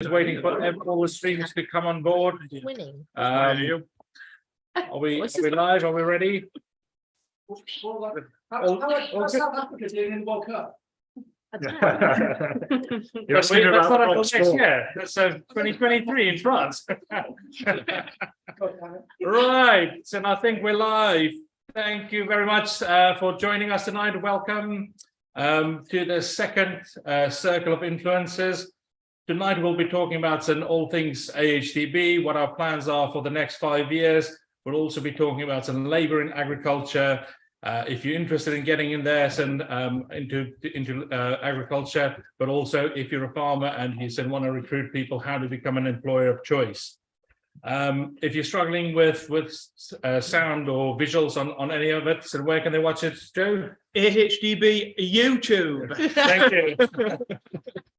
Just waiting for all the streams to come on board. Winning. Are we live? Are we ready? How's South Africa doing in the World Cup? That's not until next year. That's 2023 in France. Right, so I think we're live. Thank you very much for joining us tonight. Welcome to the second circle of influencers. Tonight we'll be talking about all things AHDB, what our plans are for the next 5 years. We'll also be talking about some labour in agriculture. If you're interested in getting in there into agriculture, but also if you're a farmer and you want to recruit people, how to become an employer of choice. If you're struggling with sound or visuals on any of it, so where can they watch it, Joe? AHDB YouTube. Thank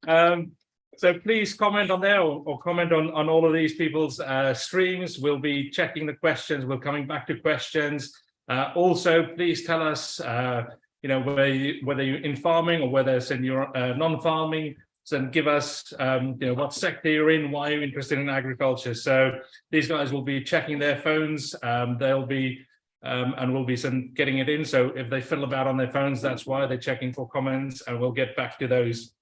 you. So please comment on there or comment on all of these people's streams. We'll be checking the questions. We're coming back to questions. Also, please tell us, whether you're in farming or whether it's in your non-farming. So give us, what sector you're in, why you're interested in agriculture. So these guys will be checking their phones. They'll be and we'll be getting it in. So if they fiddle about on their phones, that's why they're checking for comments, and we'll get back to those.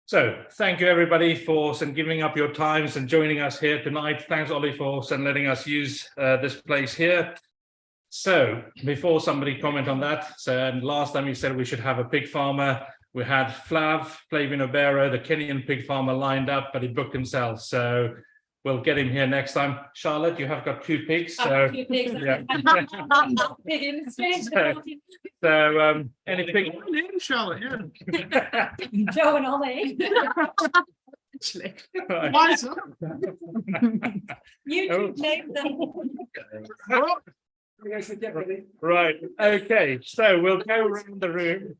So thank you everybody for giving up your times and joining us here tonight. Thanks, Ollie, for letting us use this place here. So before somebody comment on that, last time you said we should have a pig farmer. We had Flavin Obero, the Kenyan pig farmer, lined up, but he booked himself. So we'll get him here next time. Charlotte, you have got 2 pigs. So, yeah. So any pig? Charlotte, yeah. Joe and Ollie. Actually. Why is that? YouTube named them. Right. Okay. So we'll go around the room.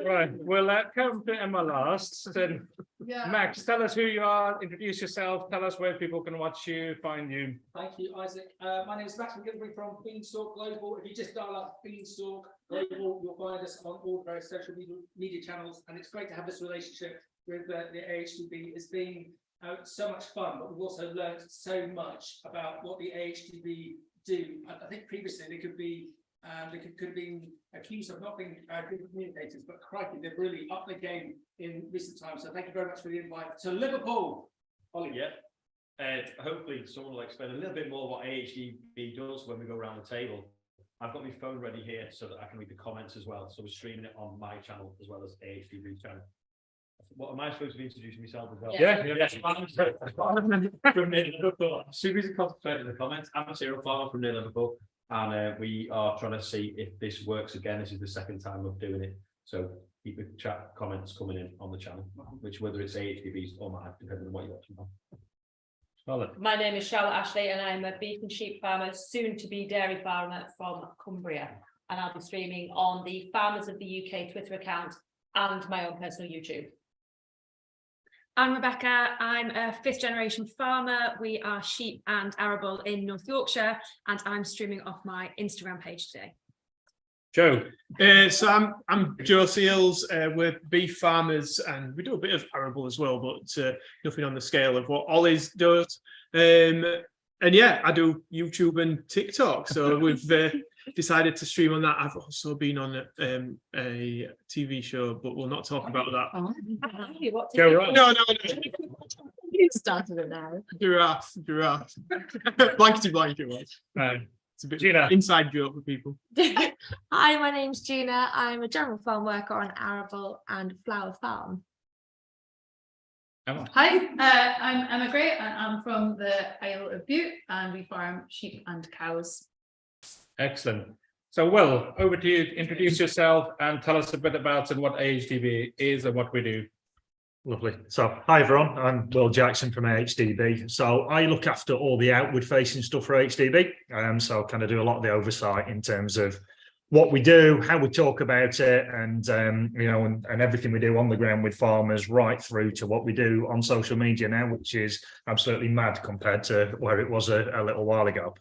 Right, we'll come to Emma last. So, Max, tell us who you are, introduce yourself, tell us where people can watch you, find you. Thank you, Isaac. My name is Max MacGillivray from Beanstalk Global. If you just dial up Beanstalk Global, you'll find us on all various social media channels, and it's great to have this relationship with the AHDB. It's been so much fun, but we've also learned so much about what the AHDB do. I think previously they could have been accused of not being good communicators, but crikey, they've really upped the game in recent times. So thank you very much for the invite to Liverpool. Ollie. Yeah. Hopefully someone will explain a little bit more what AHDB does when we go around the table. I've got my phone ready here so that I can read the comments as well. So we're streaming it on my channel as well as AHDB channel. What am I supposed to be introducing myself as well? Yeah. From near Liverpool. Super easy to concentrate in the comments. I'm a serial farmer from near Liverpool, and we are trying to see if this works again. This is the second time of doing it, so keep the chat comments coming in on the channel, which whether it's AHDB's or mine, depending on what you're watching on. Charlotte. My name is Charlotte Ashley, and I'm a beef and sheep farmer, soon to be dairy farmer from Cumbria, and I'll be streaming on the Farmers of the UK Twitter account and my own personal YouTube. I'm Rebecca. I'm a 5th generation farmer. We are sheep and arable in North Yorkshire, and I'm streaming off my Instagram page today. Joe. So I'm Joe Seels. We're beef farmers, and we do a bit of arable as well, but nothing on the scale of what Ollie's does. And yeah, I do YouTube and TikTok. So we've decided to stream on that. I've also been on a TV show, but we'll not talk about that. Go right. No. You started it now. Giraffe. Blankety blanket was. It's a bit Gina. Inside joke for people. Hi, my name's Gina. I'm a general farm worker on arable and flower farm. Emma. Hi, I'm Emma Gray, and I'm from the Isle of Bute, and we farm sheep and cows. Excellent. So, Will, over to you. Introduce yourself and tell us a bit about what AHDB is and what we do. Lovely. So, hi everyone, I'm Will Jackson from AHDB. So I look after all the outward facing stuff for AHDB. So kind of do a lot of the oversight in terms of what we do, how we talk about it, and and everything we do on the ground with farmers, right through to what we do on social media now, which is absolutely mad compared to where it was a little while ago.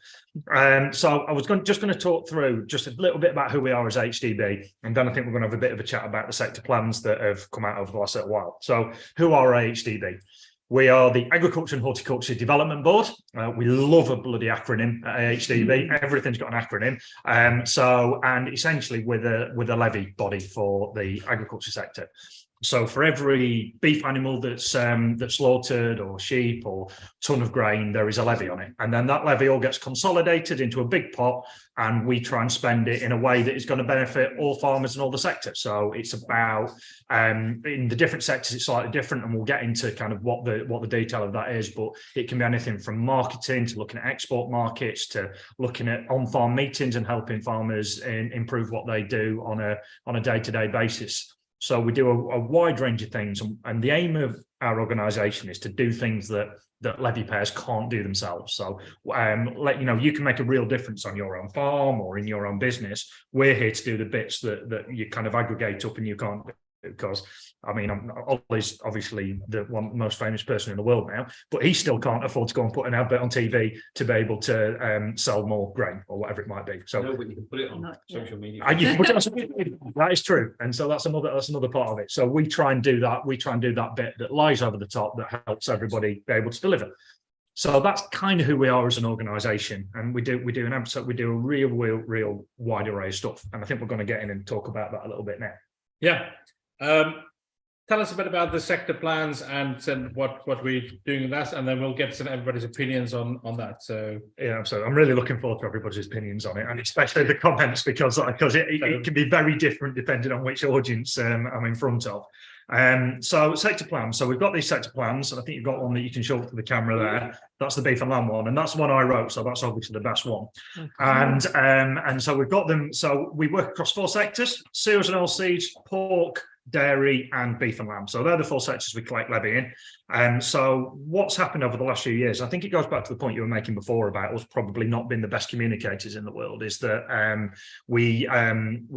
So I was just going to talk through just a little bit about who we are as AHDB, and then I think we're going to have a bit of a chat about the sector plans that have come out over the last little while. So who are AHDB? We are the Agriculture and Horticulture Development Board. We love a bloody acronym at AHDB. Everything's got an acronym. And essentially we're the levy body for the agriculture sector. So for every beef animal that's slaughtered, or sheep, or ton of grain, there is a levy on it. And then that levy all gets consolidated into a big pot, and we try and spend it in a way that is going to benefit all farmers and all the sectors. So it's about, in the different sectors, it's slightly different, and we'll get into kind of what the detail of that is, but it can be anything from marketing to looking at export markets to looking at on-farm meetings and helping farmers improve what they do on a day-to-day basis. So we do a wide range of things, and the aim of our organisation is to do things that levy payers can't do themselves. So you can make a real difference on your own farm or in your own business. We're here to do the bits that you kind of aggregate up and you can't do, because I mean, Olly's obviously the most famous person in the world now, but he still can't afford to go and put an advert on TV to be able to sell more grain or whatever it might be. So no, but you can put it on social media. That is true, and so that's another part of it. So we try and do that. We try and do that bit that lies over the top that helps everybody be able to deliver. So that's kind of who we are as an organisation, and we do a real wide array of stuff, and I think we're going to get in and talk about that a little bit now. Yeah. Tell us a bit about the sector plans and what we're doing with that, and then we'll get some everybody's opinions on that. So yeah, so I'm really looking forward to everybody's opinions on it, and especially the comments, because it can be very different depending on which audience I'm in front of. So sector plans. So we've got these sector plans, and I think you've got one that you can show up to the camera there. That's the beef and lamb one, and that's the one I wrote, so that's obviously the best one. Okay. And so we've got them. So we work across 4 sectors: cereals and oilseeds, pork, dairy, and beef and lamb. So they're the 4 sectors we collect levy in. So what's happened over the last few years, I think it goes back to the point you were making before about us probably not being the best communicators in the world, is that there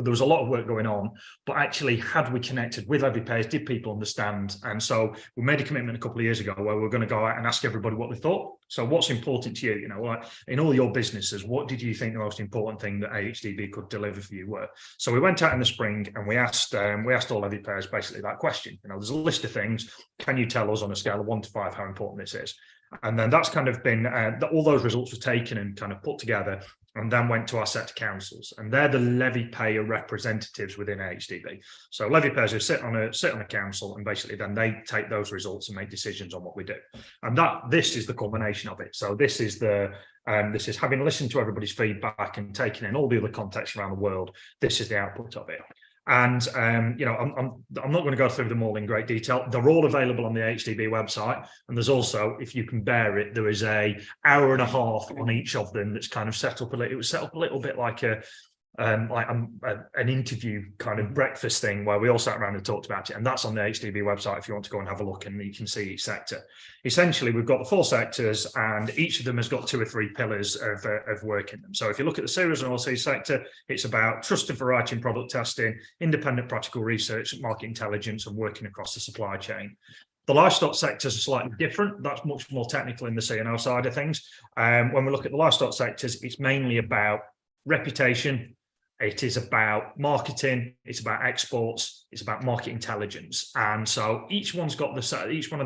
was a lot of work going on, but actually had we connected with levy payers, did people understand? And so we made a commitment a couple of years ago where we were going to go out and ask everybody what they thought. So what's important to you? Like in all your businesses, what did you think the most important thing that AHDB could deliver for you were? So we went out in the spring and we asked all levy payers basically that question. There's a list of things. Can you tell us on a scale of 1 to 5 how important this is? And then that's kind of been all those results were taken and kind of put together, and then went to our sector councils, and they're the levy payer representatives within AHDB. So levy payers who sit on a council, and basically then they take those results and make decisions on what we do. And this is the culmination of it. So this is having listened to everybody's feedback and taking in all the other contexts around the world. This is the output of it. And I'm not going to go through them all in great detail. They're all available on the AHDB website, and there's also, if you can bear it, there is an hour and a half on each of them that's kind of set up it was set up a little bit like an interview kind of breakfast thing where we all sat around and talked about it, and that's on the AHDB website if you want to go and have a look, and you can see each sector. Essentially, we've got the 4 sectors, and each of them has got 2 or 3 pillars of work in them. So if you look at the cereals and oilseeds sector, it's about trusted variety and product testing, independent practical research, market intelligence, and working across the supply chain. The livestock sectors are slightly different. That's much more technical in the C&O side of things. When we look at the livestock sectors, it's mainly about reputation. It is about marketing, it's about exports, it's about market intelligence. And so each one of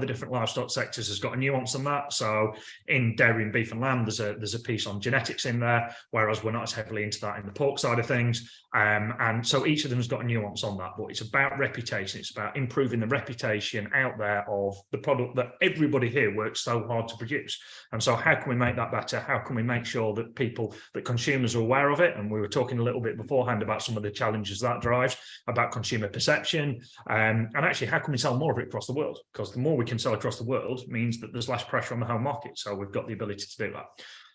the different livestock sectors has got a nuance on that. So in dairy and beef and lamb, there's a piece on genetics in there, whereas we're not as heavily into that in the pork side of things. And so each of them has got a nuance on that, but it's about reputation. It's about improving the reputation out there of the product that everybody here works so hard to produce. And so how can we make that better? How can we make sure that consumers are aware of it? And we were talking a little bit beforehand about some of the challenges that drives, about consumer perception, and actually how can we sell more of it across the world? Because the more we can sell across the world means that there's less pressure on the home market. So we've got the ability to do that.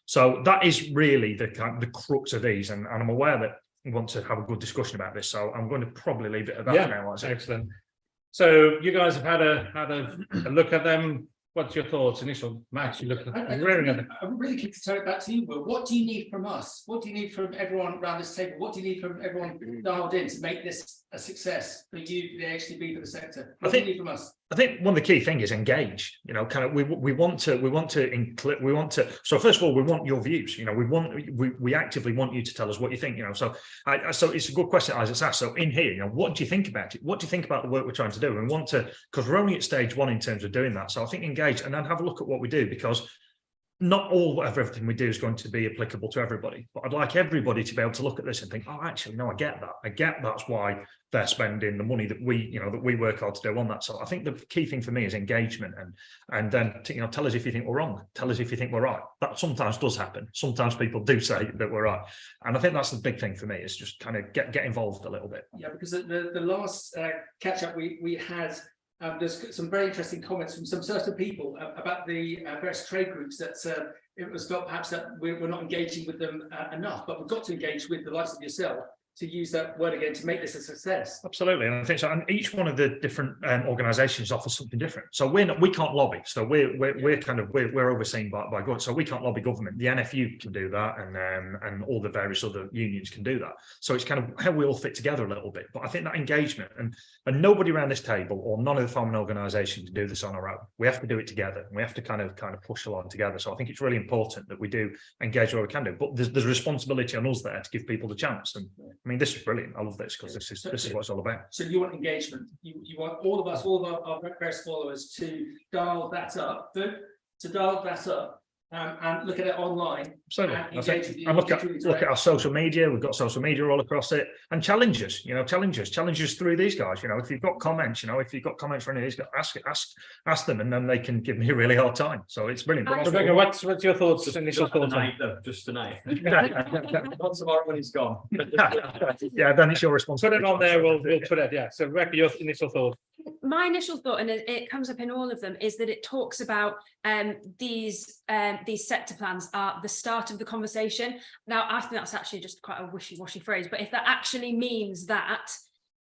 So that is really the crux of these, and I'm aware that we want to have a good discussion about this. So I'm going to probably leave it at that now. Excellent. So you guys have had a look at them. what's your thoughts? Initial, Max, you look I'm really keen to turn it back to you, Will. What do you need from us? What do you need from everyone around this table? What do you need from everyone dialed in to make this a success for you, the AHDB, for the sector? What do you need from us? I think one of the key things is engage. You know, kind of we want to include. So first of all, we want your views. You know, we actively want you to tell us what you think. You know, so so it's a good question Isaac's asked. So in here, you know, what do you think about it? What do you think about the work we're trying to do? And we want to, because we're only at stage 1 in terms of doing that. So I think engage and then have a look at what we do, because not all of everything we do is going to be applicable to everybody, but I'd like everybody to be able to look at this and think, oh, actually, no, I get that. I get that's why they're spending the money that we work hard to do on that. So I think the key thing for me is engagement, and then tell us if you think we're wrong. Tell us if you think we're right. That sometimes does happen. Sometimes people do say that we're right, and I think that's the big thing for me, is just kind of get involved a little bit. Yeah, because the last catch up we had. There's some very interesting comments from some certain people about the various trade groups that it was felt perhaps that we're not engaging with them enough, but we've got to engage with the likes of yourself, to use that word again, to make this a success. Absolutely, and I think so. And each one of the different organisations offers something different. So we can't lobby. So we're overseen by government. So we can't lobby government. The NFU can do that, and all the various other unions can do that. So it's kind of how we all fit together a little bit. But I think that engagement, and nobody around this table or none of the farming organisations can do this on our own. We have to do it together. We have to kind of push along together. So I think it's really important that we do engage where we can do. But there's a responsibility on us there to give people the chance. And I mean, this is brilliant. I love this, because this is what it's all about. So you want engagement. You want all of us, all of our various followers, to dial that up. And look at it online. Absolutely. And look at our social media. We've got social media all across it, and challenge us through these guys. You know, if you've got comments, from any of these guys, ask them, and then they can give me a really hard time. So it's brilliant. Rebecca, what's your thoughts? Initial thoughts tonight, though, just tonight. Not tomorrow when he's gone. Yeah, then it's your responsibility. Put it on there. We'll put it. Yeah. So Rebecca, your initial thoughts. My initial thought, and it comes up in all of them, is that it talks about these sector plans are the start of the conversation. Now, I think that's actually just quite a wishy-washy phrase, but if that actually means that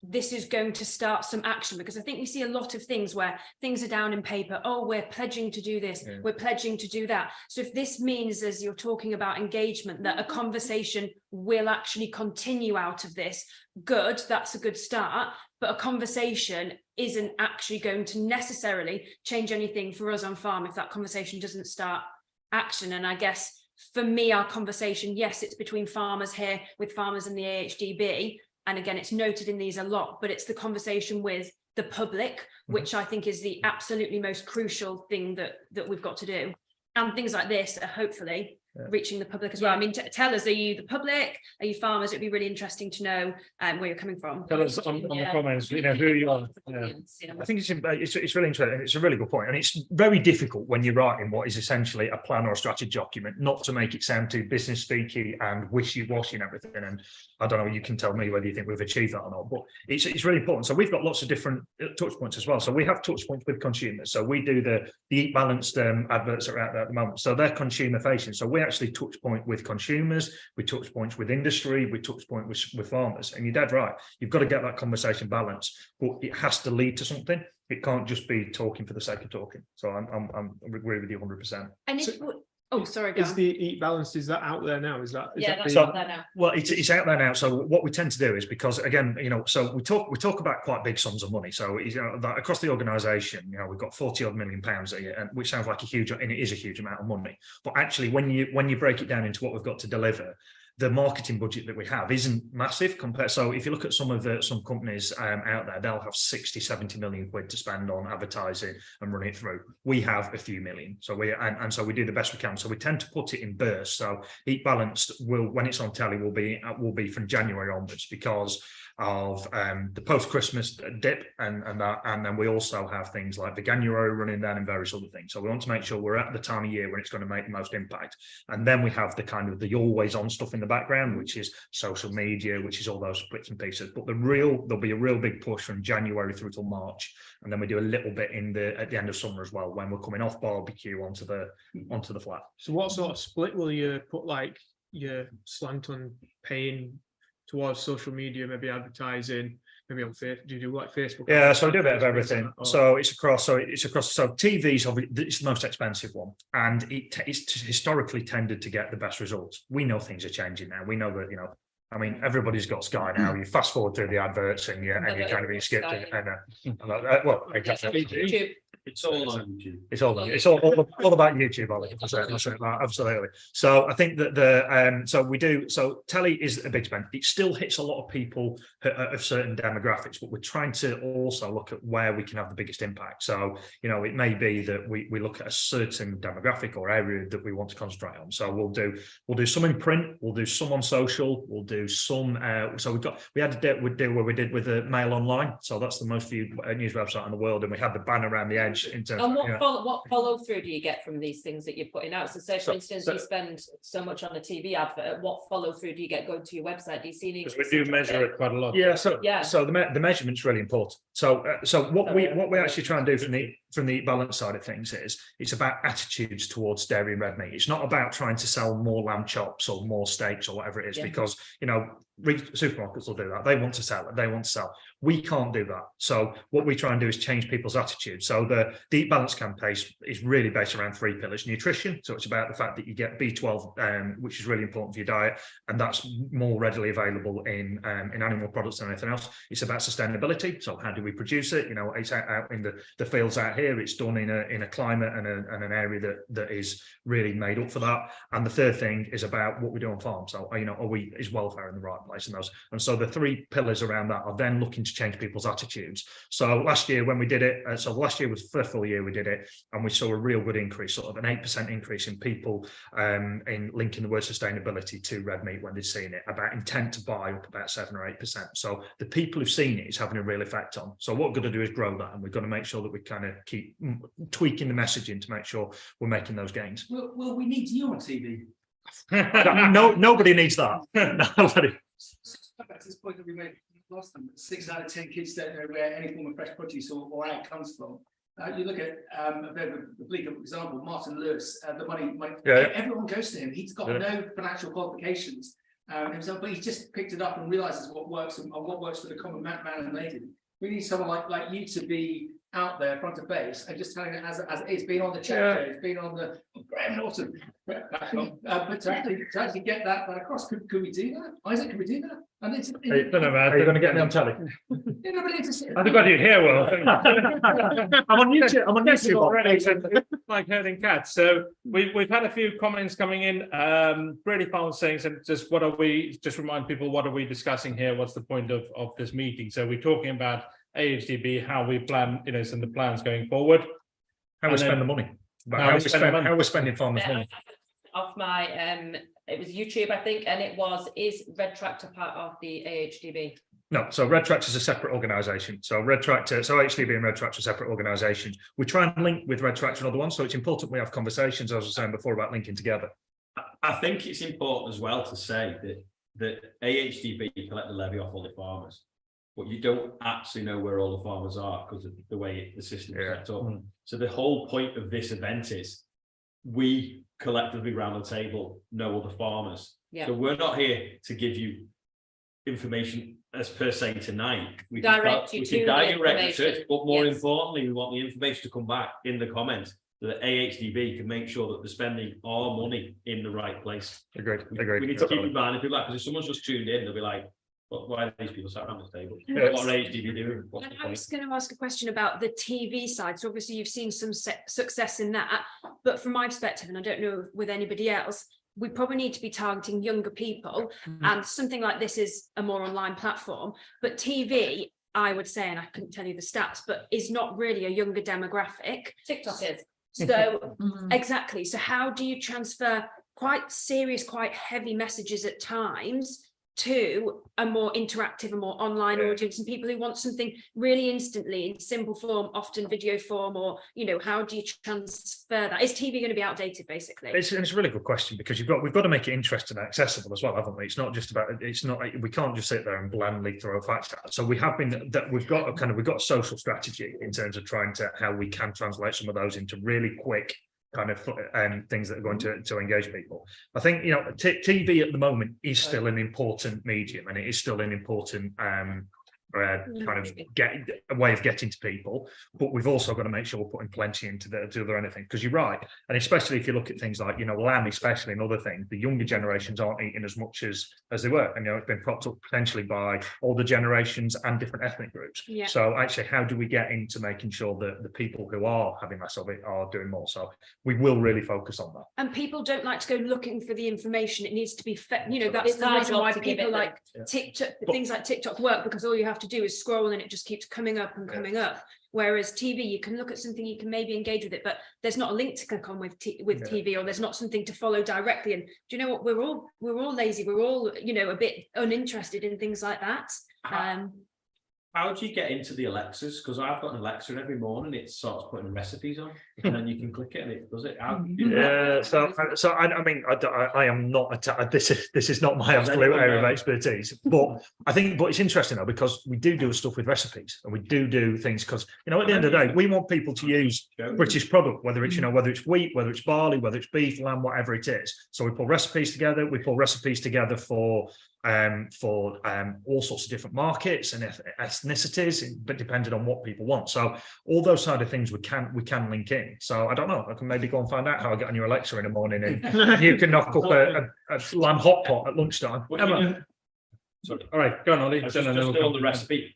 this is going to start some action, because I think we see a lot of things where things are down in paper. Oh, we're pledging to do this. Yeah. We're pledging to do that. So if this means, as you're talking about engagement, that a conversation will actually continue out of this, good, that's a good start. But a conversation isn't actually going to necessarily change anything for us on farm if that conversation doesn't start action. And I guess for me, our conversation, yes, it's between farmers here with farmers and the AHDB. And again, it's noted in these a lot, but it's the conversation with the public, which I think is the absolutely most crucial thing that we've got to do. And things like this are hopefully reaching the public as well. I mean, tell us, are you the public? Are you farmers? It'd be really interesting to know where you're coming from. Tell us on the comments, who you are. Yeah. I think it's really interesting. It's a really good point. And it's very difficult when you're writing what is essentially a plan or a strategy document, not to make it sound too business speaky and wishy-washy and everything. And I don't know, you can tell me whether you think we've achieved that or not, but it's really important. So we've got lots of different touch points as well. So we have touch points with consumers. So we do the Eat Balanced adverts that are out there at the moment. So they're consumer facing. So we actually touch point with consumers, we touch points with industry, we touch point with farmers. And you're dead right. You've got to get that conversation balanced, but it has to lead to something. It can't just be talking for the sake of talking. So I agree with you 100%. And if sorry, is the Eat Balanced, is that out there now? That's out there now. Well, it's out there now. So what we tend to do is, because again, so we talk about quite big sums of money. So that across the organisation, we've got 40 odd million pounds a year, which sounds like a huge, and it is a huge amount of money. But actually, when you break it down into what we've got to deliver, the marketing budget that we have isn't massive compared. So if you look at some companies out there, they'll have 60, 70 million quid to spend on advertising and run it through. We have a few million. So so we do the best we can. So we tend to put it in bursts. So Eat Balanced when it's on telly will be from January onwards, because of the post-Christmas dip and then we also have things like the January running down and various other things. So we want to make sure we're at the time of year when it's going to make the most impact. And then we have the kind of the always on stuff in the background, which is social media, which is all those splits and pieces. But there'll be a real big push from January through till March, and then we do a little bit at the end of summer as well, when we're coming off barbecue onto the flat. So what sort of split will you put, like your slant on paying towards social media, maybe advertising, maybe on Facebook? Do you do like Facebook? Yeah, so we do a bit of everything. Or- So it's across. So TV's obviously it's the most expensive one, and it's historically tended to get the best results. We know things are changing now. We know that I mean, everybody's got Sky now. You fast forward through the adverts, and you're kind of being skipped. Well, exactly. YouTube. It's all on YouTube. It's all about YouTube, Ollie. Absolutely. So I think that so telly is a big spend. It still hits a lot of people of certain demographics, but we're trying to also look at where we can have the biggest impact. So it may be that we look at a certain demographic or area that we want to concentrate on. So we'll do some in print, we'll do some on social, we'll do some. So we had a deal where we did with the Mail Online. So that's the most viewed news website in the world, and we had the banner around the edge. In terms And of, what follow through do you get from these things that you're putting out? So say, for instance, you spend so much on a TV advert, what follow through do you get going to your website? Do you see any? Because we do measure it quite a lot. Yeah, so Yeah. so the measurement's really important. So what we actually try and do from the balance side of things is it's about attitudes towards dairy and red meat. It's not about trying to sell more lamb chops or more steaks or whatever it is, because supermarkets will do that. They want to sell it. They want to sell. We can't do that. So what we try and do is change people's attitudes. So the Eat Balance campaign is really based around 3 pillars: nutrition. So it's about the fact that you get B12, which is really important for your diet, and that's more readily available in animal products than anything else. It's about sustainability. So how do we produce it? It's out in the fields out here. It's done in a climate and an area that is really made up for that. And the third thing is about what we do on farm. So is welfare in the right place in those? And so the 3 pillars around that are then looking to change people's attitudes. So last year when we did it, last year was the first full year we did it, and we saw a real good increase, sort of an 8% increase in people in linking the word sustainability to red meat when they've seen it. About intent to buy up about 7 or 8%. So the people who've seen it is having a real effect on. So what we're going to do is grow that, and we're going to make sure that we kind of keep tweaking the messaging to make sure we're making those gains. Well, we need you on TV. Nobody needs that. Nobody. Back to this point that we made last time, 6 out of 10 kids don't know where any form of fresh produce or egg comes from. You look at a bit of a bleak example, Martin Lewis, the money, everyone goes to him. He's got no financial qualifications himself, but he's just picked it up and realizes what works and what works for the common man and lady. We need someone like you to be out there front of base and just telling it as it is, being on the chat, it's been on the Graham Norton, but to actually get that across, could we do that? Isaac, can we do that? And it's, Are you going to get me on telly? I think I do here well. I'm on YouTube. I'm on YouTube already. Like herding cats. So we've had a few comments coming in. Really fun things, and just remind people, what are we discussing here? What's the point of this meeting? So we're talking about AHDB, how we plan, some of the plans going forward. How we spend the money. How we're spending farmers' money. Off my it was YouTube, I think, and is Red Tractor part of the AHDB? No, so Red Tractor is a separate organisation. So AHDB and Red Tractor are separate organisations. We try and link with Red Tractor and other ones, so it's important we have conversations, as I was saying before, about linking together. I think it's important as well to say that AHDB collect the levy off all the farmers, but you don't actually know where all the farmers are because of the way the system is set up. So the whole point of this event is we collectively round the table know all the farmers. So we're not here to give you information as per se tonight. We can direct you to it, but more importantly, we want the information to come back in the comments so that AHDB can make sure that they're spending our money in the right place. Agreed. We need to keep reminding people that, because if someone's just tuned in, they'll be like, well, why are these people sat around this table? What are AHDB doing? I was going to ask a question about the TV side. So obviously you've seen some success in that, but from my perspective, and I don't know with anybody else, we probably need to be targeting younger people, and something like this is a more online platform, but TV, I would say, and I couldn't tell you the stats, but is not really a younger demographic. TikTok is. So exactly. So how do you transfer quite serious, quite heavy messages at times to a more interactive and more online audience, and people who want something really instantly in simple form, often video form, or how do you transfer that? Is TV going to be outdated, basically? It's a really good question, because we've got to make it interesting and accessible as well, haven't we? It's not just about, we can't just sit there and blandly throw facts out. So we've got a social strategy in terms of trying to how we can translate some of those into really quick kind of things that are going to engage people. I think TV at the moment is still an important medium, and it is still an important kind of get a way of getting to people, but we've also got to make sure we're putting plenty into the to other anything, because you're right, and especially if you look at things like, you know, lamb, especially, and other things, the younger generations aren't eating as much as they were, and you know, it's been propped up potentially by older generations and different ethnic groups. Yeah. So actually, how do we get into making sure that the people who are having less of it are doing more? So we will really focus on that. And people don't like to go looking for the information. It needs to be fed, you know, that's It's the our reason job why to give people it them. like TikTok, things like TikTok work, because all you have to do is scroll and it just keeps coming up and coming up. Whereas TV, you can look at something, you can maybe engage with it, but there's not a link to click on with TV, or there's not something to follow directly. And do you know what? We're all lazy. We're all, you know, a bit uninterested in things like that. How do you get into the Alexas? Because I've got an Alexa, and every morning it starts putting recipes on, and then you can click it and it does it. Yeah, so I mean, I am not this is not my absolute area of expertise, but I think, but it's interesting though, because we do stuff with recipes, and we do things, because, you know, at the end of the day, we want people to use British product, whether it's, you know, whether it's wheat, whether it's barley, whether it's beef, lamb, whatever it is. So we pull recipes together. We pull recipes together for all sorts of different markets and ethnicities, but depending on what people want. So all those side of things we can link in. So I don't know, I can maybe go and find out how I get on your Alexa in the morning, and you can knock up a lamb hot pot at lunchtime. Sorry. All right, go on, Ollie. Just on the recipe.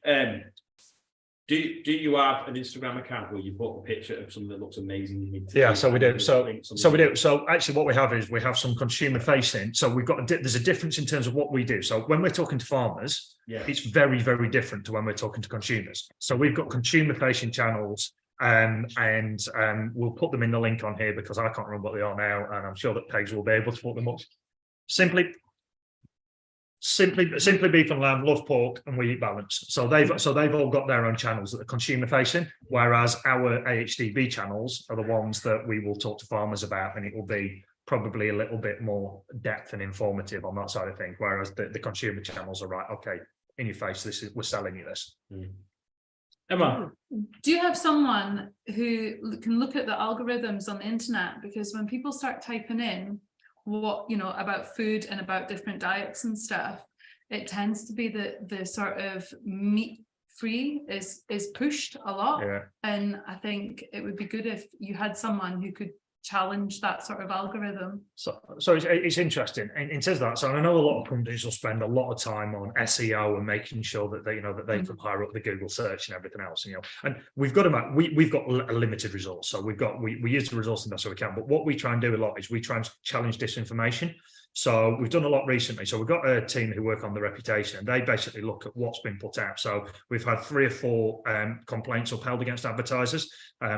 Do you have an Instagram account where you put a picture of something that looks amazing? Yeah, so we do. So we do. So actually, what we have is we have some consumer facing. So we've got there's a difference in terms of what we do. So when we're talking to farmers, it's very, very different to when we're talking to consumers. So we've got consumer facing channels. And we'll put them in the link on here, because I can't remember what they are now, and I'm sure that Pegs will be able to put them up. Simply beef and lamb, love pork, and we eat balanced. So they've all got their own channels that are consumer facing, whereas our AHDB channels are the ones that we will talk to farmers about, and it will be probably a little bit more depth and informative on that side of things. Whereas the consumer channels are right, okay, in your face, we're selling you this. Emma, Do you have someone who can look at the algorithms on the internet? Because when people start typing in what, you know, about food and about different diets and stuff, it tends to be the sort of meat free is pushed a lot. And I think it would be good if you had someone who could challenge that sort of algorithm. So it's interesting in terms of that. So I know a lot of companies will spend a lot of time on SEO and making sure that they, you know, that they can higher up the Google search and everything else, you know, and we've got a limited resource. So we use the resource the best way we can, but what we try and do a lot is we try and challenge disinformation. So we've done a lot recently. So we've got a team who work on the reputation, and they basically look at what's been put out. So we've had 3 or 4 complaints upheld against advertisers.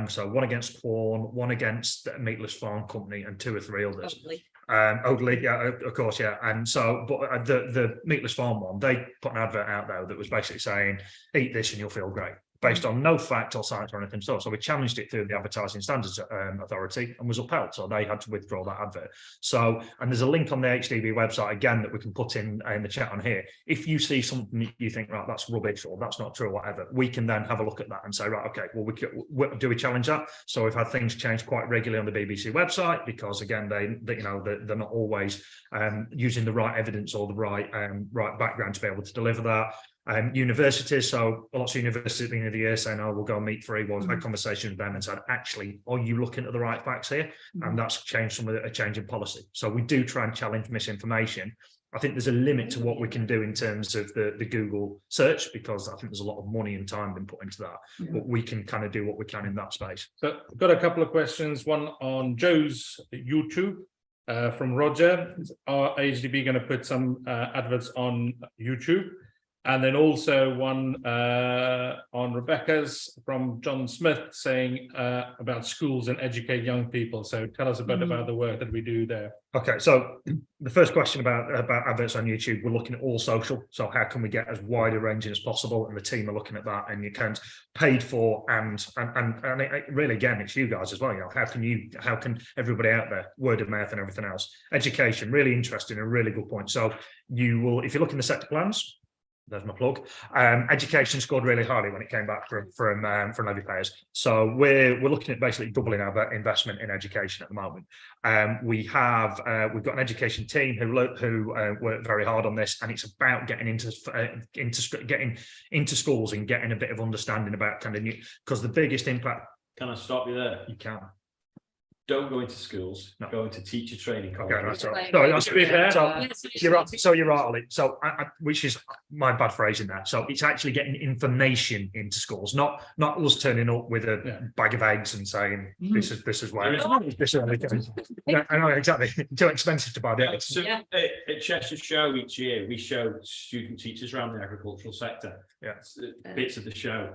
So one against Quorn, one against the Meatless Farm Company, and 2 or 3 others. Oatly, yeah, of course, yeah. And so, but the Meatless Farm one, they put an advert out there that was basically saying, eat this and you'll feel great, based on no fact or science or anything. So we challenged it through the Advertising Standards Authority and was upheld. So they had to withdraw that advert. So, and there's a link on the AHDB website again that we can put in the chat on here. If you see something that you think, right, that's rubbish or that's not true or whatever, we can then have a look at that and say, right, okay, well, do we challenge that? So we've had things change quite regularly on the BBC website, because again, they you know, they're not always using the right evidence or the right background to be able to deliver that. Universities, so lots of universities at the end of the year saying, oh, we'll go meat free. Well, we've had conversations with them and said, actually, are you looking at the right facts here? And that's changed some of a change in policy. So we do try and challenge misinformation. I think there's a limit to what we can do in terms of the Google search, because I think there's a lot of money and time been put into that, but we can kind of do what we can in that space. so I've got a couple of questions. One on Joe's YouTube from Roger. Are AHDB going to put some adverts on YouTube? And then also one on Rebecca's from John Smith saying about schools and educate young people. So tell us a bit about the work that we do there. Okay, so the first question about adverts on YouTube, we're looking at all social. So how can we get as wide a ranging as possible? And the team are looking at that, and you can paid for and it, really, again, it's you guys as well. You know, how can everybody out there, word of mouth and everything else. Education, really interesting, a really good point. So you will, if you look in the sector plans, there's my plug. Education scored really highly when it came back from levy payers. So we're looking at basically doubling our investment in education at the moment. We've got an education team who work very hard on this, and it's about getting into schools and getting a bit of understanding about kind of new, because the biggest impact. Can I stop you there? You can. Don't go into schools, No. go into teacher training. Okay, colleges. that's all right. Sorry, Yeah. you're right. So you're right, Ollie. So, which is my bad phrasing there. So it's actually getting information into schools, not us turning up with a bag of eggs and saying this is where this is. Yeah, I know exactly. Too expensive to buy the eggs. So at Cheshire Show each year, we show student teachers around the agricultural sector. Yeah. Bits of the show.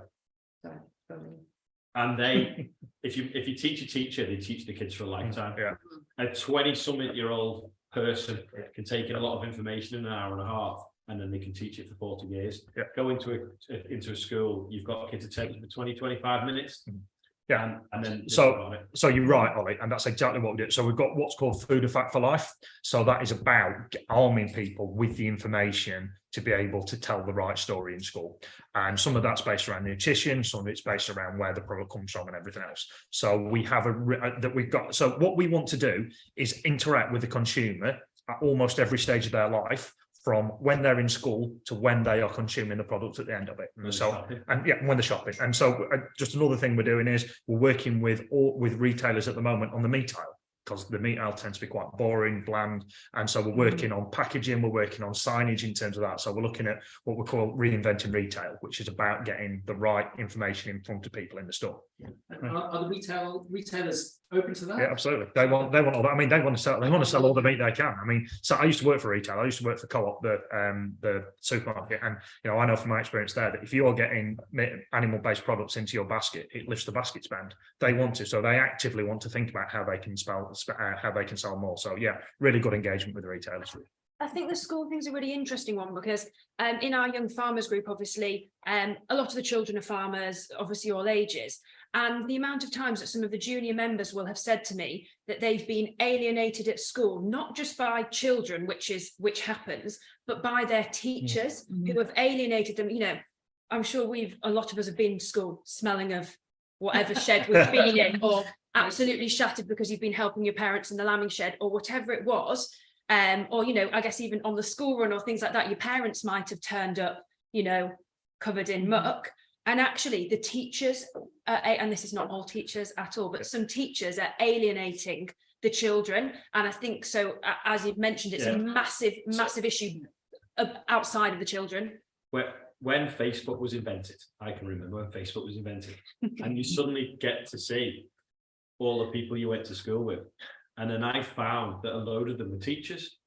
And they, if you teach a teacher, they teach the kids for a lifetime. Yeah. A 20-something-year-old person can take in a lot of information in an hour and a half, and then they can teach it for 40 years. Yeah. Go into a school, you've got kids to take it for 20-25 minutes. Yeah. And then So you're right, Ollie, and that's exactly what we do. So we've got what's called Food Effect for Life. So that is about arming people with the information to be able to tell the right story in school. And some of that's based around nutrition, some of it's based around where the product comes from and everything else. So we have so what we want to do is interact with the consumer at almost every stage of their life, from when they're in school to when they are consuming the product at the end of it. And so, when they're shopping. And so just another thing we're doing is we're working with retailers at the moment on the meat aisle, because the meat aisle tends to be quite boring, bland. And so we're working on packaging, we're working on signage in terms of that. So we're looking at what we call reinventing retail, which is about getting the right information in front of people in the store. Are the retailers open to that? Yeah, absolutely. They want all that. I mean, they want to sell all the meat they can. I mean, so I used to work for retail. I used to work for Co-op, the supermarket, and I know from my experience there that if you're getting animal-based products into your basket, it lifts the basket spend. They want to, so they actively want to think about how they can sell more. So yeah, really good engagement with the retailers. I think the school thing's a really interesting one, because in our young farmers group, obviously, a lot of the children are farmers, obviously all ages. And the amount of times that some of the junior members will have said to me that they've been alienated at school, not just by children, which happens, but by their teachers who have alienated them. I'm sure a lot of us have been to school smelling of whatever shed we've been in, or absolutely shattered because you've been helping your parents in the lambing shed or whatever it was. Or, I guess even on the school run or things like that, your parents might have turned up, covered in muck. And actually the teachers, and this is not all teachers at all, but some teachers are alienating the children. And I think so, as you've mentioned, it's a massive issue outside of the children. When Facebook was invented, I can remember when Facebook was invented, and you suddenly get to see all the people you went to school with. And then I found that a load of them were teachers,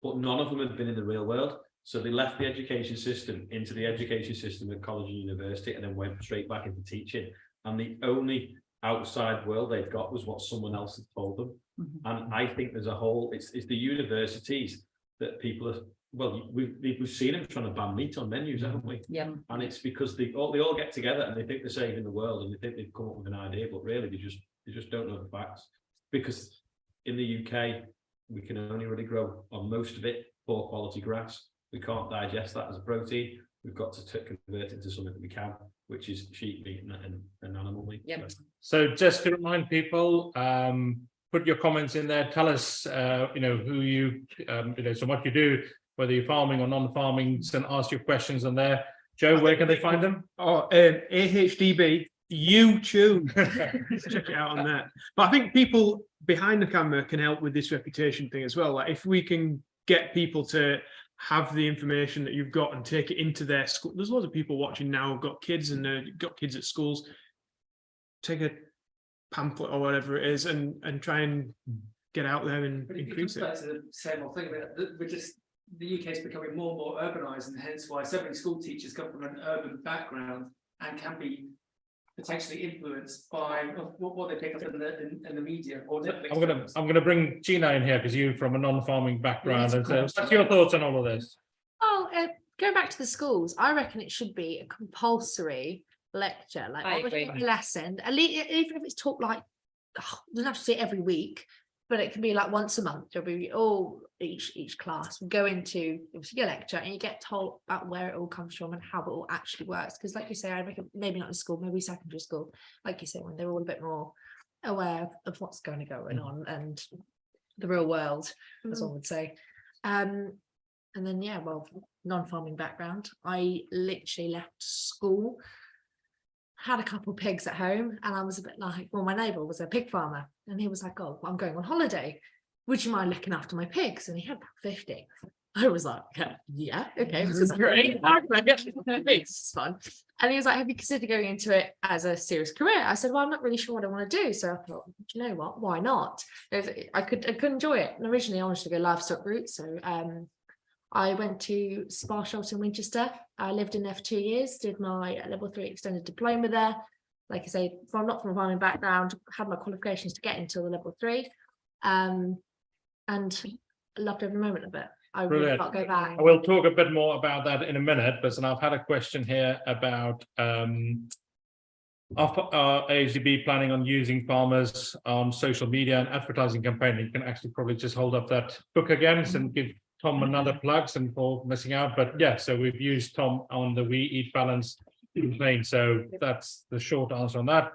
but none of them had been in the real world. So they left the education system into the education system at college and university, and then went straight back into teaching. And the only outside world they've got was what someone else had told them. And I think there's it's the universities that people are, we've seen them trying to ban meat on menus, haven't we? Yeah. And it's because they all get together and they think they're saving the world, and they think they've come up with an idea, but really they just don't know the facts. Because in the UK, we can only really grow on most of it poor quality grass. We can't digest that as a protein. We've got to convert it into something that we can, which is sheep meat and animal meat. Yep. So just to remind people, put your comments in there. Tell us, who you, so what you do, whether you're farming or non-farming, and ask your questions on there. Joe, where can they find them? AHDB YouTube. Check it out on that. But I think people behind the camera can help with this reputation thing as well. Like if we can get people to have the information that you've got and take it into their school. There's lots of people watching now who've got kids and got kids at schools. Take a pamphlet or whatever it is and try and get out there and increase it. That's the same old thing. The UK is becoming more and more urbanised, and hence why so many school teachers come from an urban background and can be potentially influenced by what they pick up in the media. Or I'm gonna bring Gina in here because you're from a non-farming background. And so what's your thoughts on all of this? Going back to the schools, I reckon it should be a compulsory lecture, like I agree. lesson. At least, even if it's taught doesn't have to say every week, but it can be like once a month. There'll be all each class will go into obviously a lecture, and you get told about where it all comes from and how it all actually works. Because like you say, I reckon maybe not in school, maybe secondary school, like you say, when they're all a bit more aware of what's going on and the real world, as one would say. And then non-farming background. I literally left school, had a couple of pigs at home, and I was a bit like, well, my neighbour was a pig farmer, and he was like, oh, I'm going on holiday, would you mind looking after my pigs? And he had about 50. I was like, yeah, okay, this is great. How can I get pigs? It's fun. And he was like, have you considered going into it as a serious career? I said, well, I'm not really sure what I want to do. So I thought, do you know what? Why not? I could enjoy it. And originally I wanted to go livestock route. So I went to Spa Shelter in Winchester. I lived in there for 2 years, did my level 3 extended diploma there. Like I say, not from a farming background, had my qualifications to get into the level 3. And loved every moment of it. I would not go back. I will talk a bit more about that in a minute, but I've had a question here about AHDB planning on using farmers on social media and advertising campaign. You can actually probably just hold up that book again and give Tom another plug and for missing out. But yeah, so we've used Tom on the We Eat Balance campaign. So that's the short answer on that.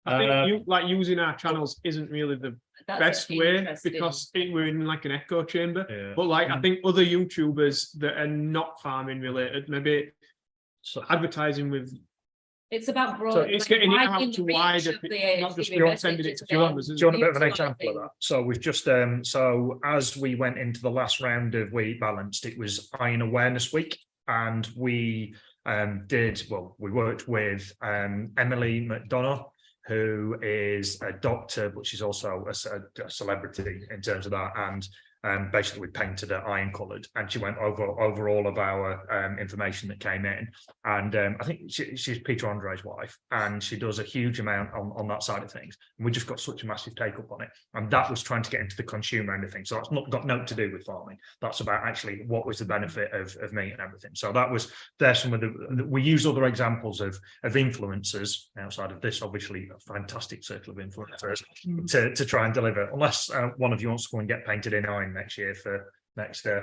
I think using our channels isn't really the best way, because we're in like an echo chamber. Yeah. But like I think other YouTubers that are not farming related, maybe advertising with. It's about broad. So it's getting it out widening to the wider reach of people, the not just AHDB beyond sending it messages to farmers. Do you want a bit of an utilising. example of that? So we've just so as we went into the last round of We Eat Balanced, it was Iron Awareness Week, and we worked with Emily McDonough, who is a doctor, but she's also a celebrity in terms of that. And basically we painted her iron coloured, and she went over all of our information that came in. And I think she's Peter Andre's wife, and she does a huge amount on that side of things. And we just got such a massive take up on it. And that was trying to get into the consumer end of things. So that's not got nothing to do with farming. That's about actually what was the benefit of meat and everything. So there's some of we use other examples of influencers outside of this, obviously a fantastic circle of influencers to try and deliver, unless one of you wants to go and get painted in iron next year for next So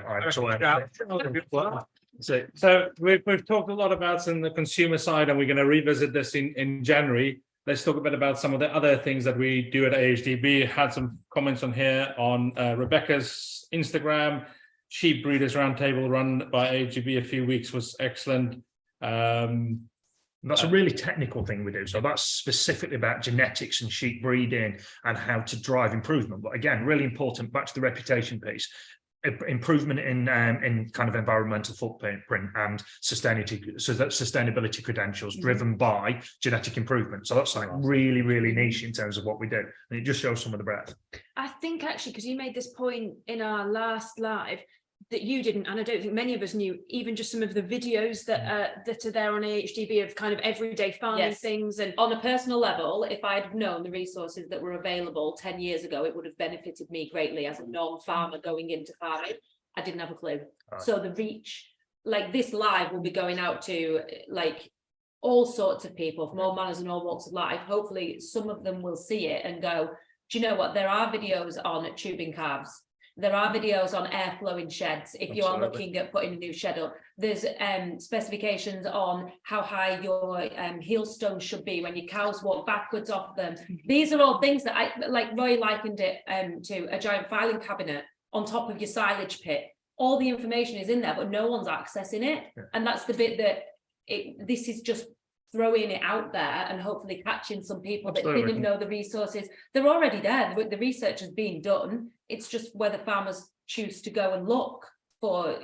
we've talked a lot about in the consumer side, and we're going to revisit this in January. Let's talk a bit about some of the other things that we do at AHDB. Had some comments on here on Rebecca's Instagram. Sheep Breeders Roundtable run by AHDB a few weeks was excellent. That's a really technical thing we do. So that's specifically about genetics and sheep breeding and how to drive improvement. But again, really important, back to the reputation piece, improvement in kind of environmental footprint and sustainability credentials driven by genetic improvement. So that's like really, really niche in terms of what we do. And it just shows some of the breadth. I think actually, because you made this point in our last live, that you didn't, and I don't think many of us knew, even just some of the videos that are there on AHDB of kind of everyday farming things. And on a personal level, if I'd known the resources that were available 10 years ago, it would have benefited me greatly as a non-farmer going into farming. I didn't have a clue. So the reach, like this live will be going out to like all sorts of people from all manners and all walks of life. Hopefully some of them will see it and go, do you know what? There are videos on tubing calves. There are videos on airflow in sheds. If you are looking at putting a new shed up, there's specifications on how high your heel stones should be when your cows walk backwards off them. These are all things that Roy likened it to a giant filing cabinet on top of your silage pit. All the information is in there, but no one's accessing it. Yeah. And that's the bit that this is just throwing it out there and hopefully catching some people that didn't know the resources. They're already there. The research has been done. It's just whether farmers choose to go and look for,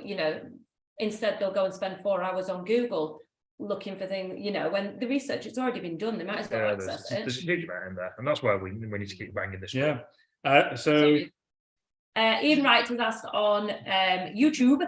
instead they'll go and spend 4 hours on Google looking for things, when the research has already been done, they might as well access it. There's a huge amount in there, and that's where we need to keep banging this. Yeah. Ian Wright has asked on YouTube,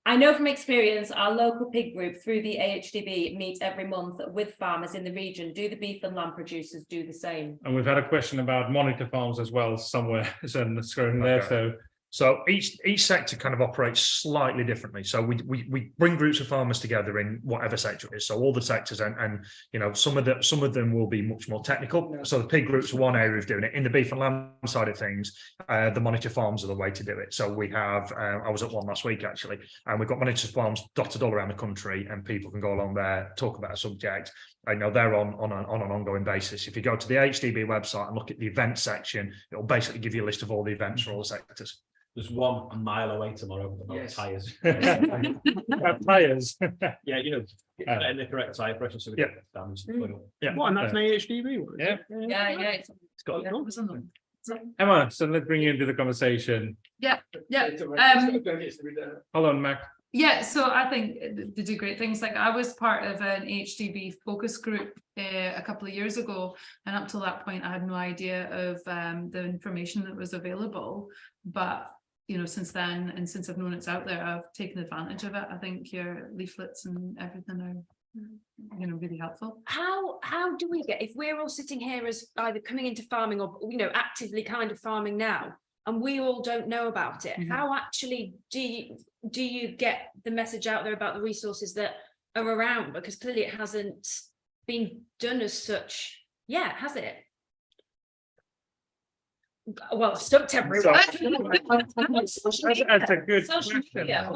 I know from experience our local pig group through the AHDB meet every month with farmers in the region. Do the beef and lamb producers do the same? And we've had a question about monitor farms as well somewhere. So scrolling there. So So each sector kind of operates slightly differently. So we bring groups of farmers together in whatever sector it is. So all the sectors and you know, some of them will be much more technical. So the pig groups are one area of doing it. In the beef and lamb side of things, the monitor farms are the way to do it. So we have I was at one last week actually, and we've got monitor farms dotted all around the country, and people can go along there, talk about a subject. I know they're on an ongoing basis. If you go to the AHDB website and look at the event section, it'll basically give you a list of all the events for all the sectors. There's one a mile away tomorrow about Yes. tyres. Players. Yeah, you know, in the correct tyre pressure, so we get damage. Yeah. What, and that's an AHDB one? Yeah. Yeah. It's got numbers on them. Emma, so let's bring you into the conversation. Yeah. Hold on, Mac. Yeah, so I think they do great things. Like I was part of an AHDB focus group a couple of years ago, and up till that point, I had no idea of the information that was available. But you know, since then, and since I've known it's out there, I've taken advantage of it. I think your leaflets and everything are, you know, really helpful. How do we get, if we're all sitting here as either coming into farming or, you know, actively kind of farming now, and we all don't know about it, how actually do you get the message out there about the resources that are around? Because clearly it hasn't been done as such yet, has it? Well, stumped everyone. That's a good Social question. media.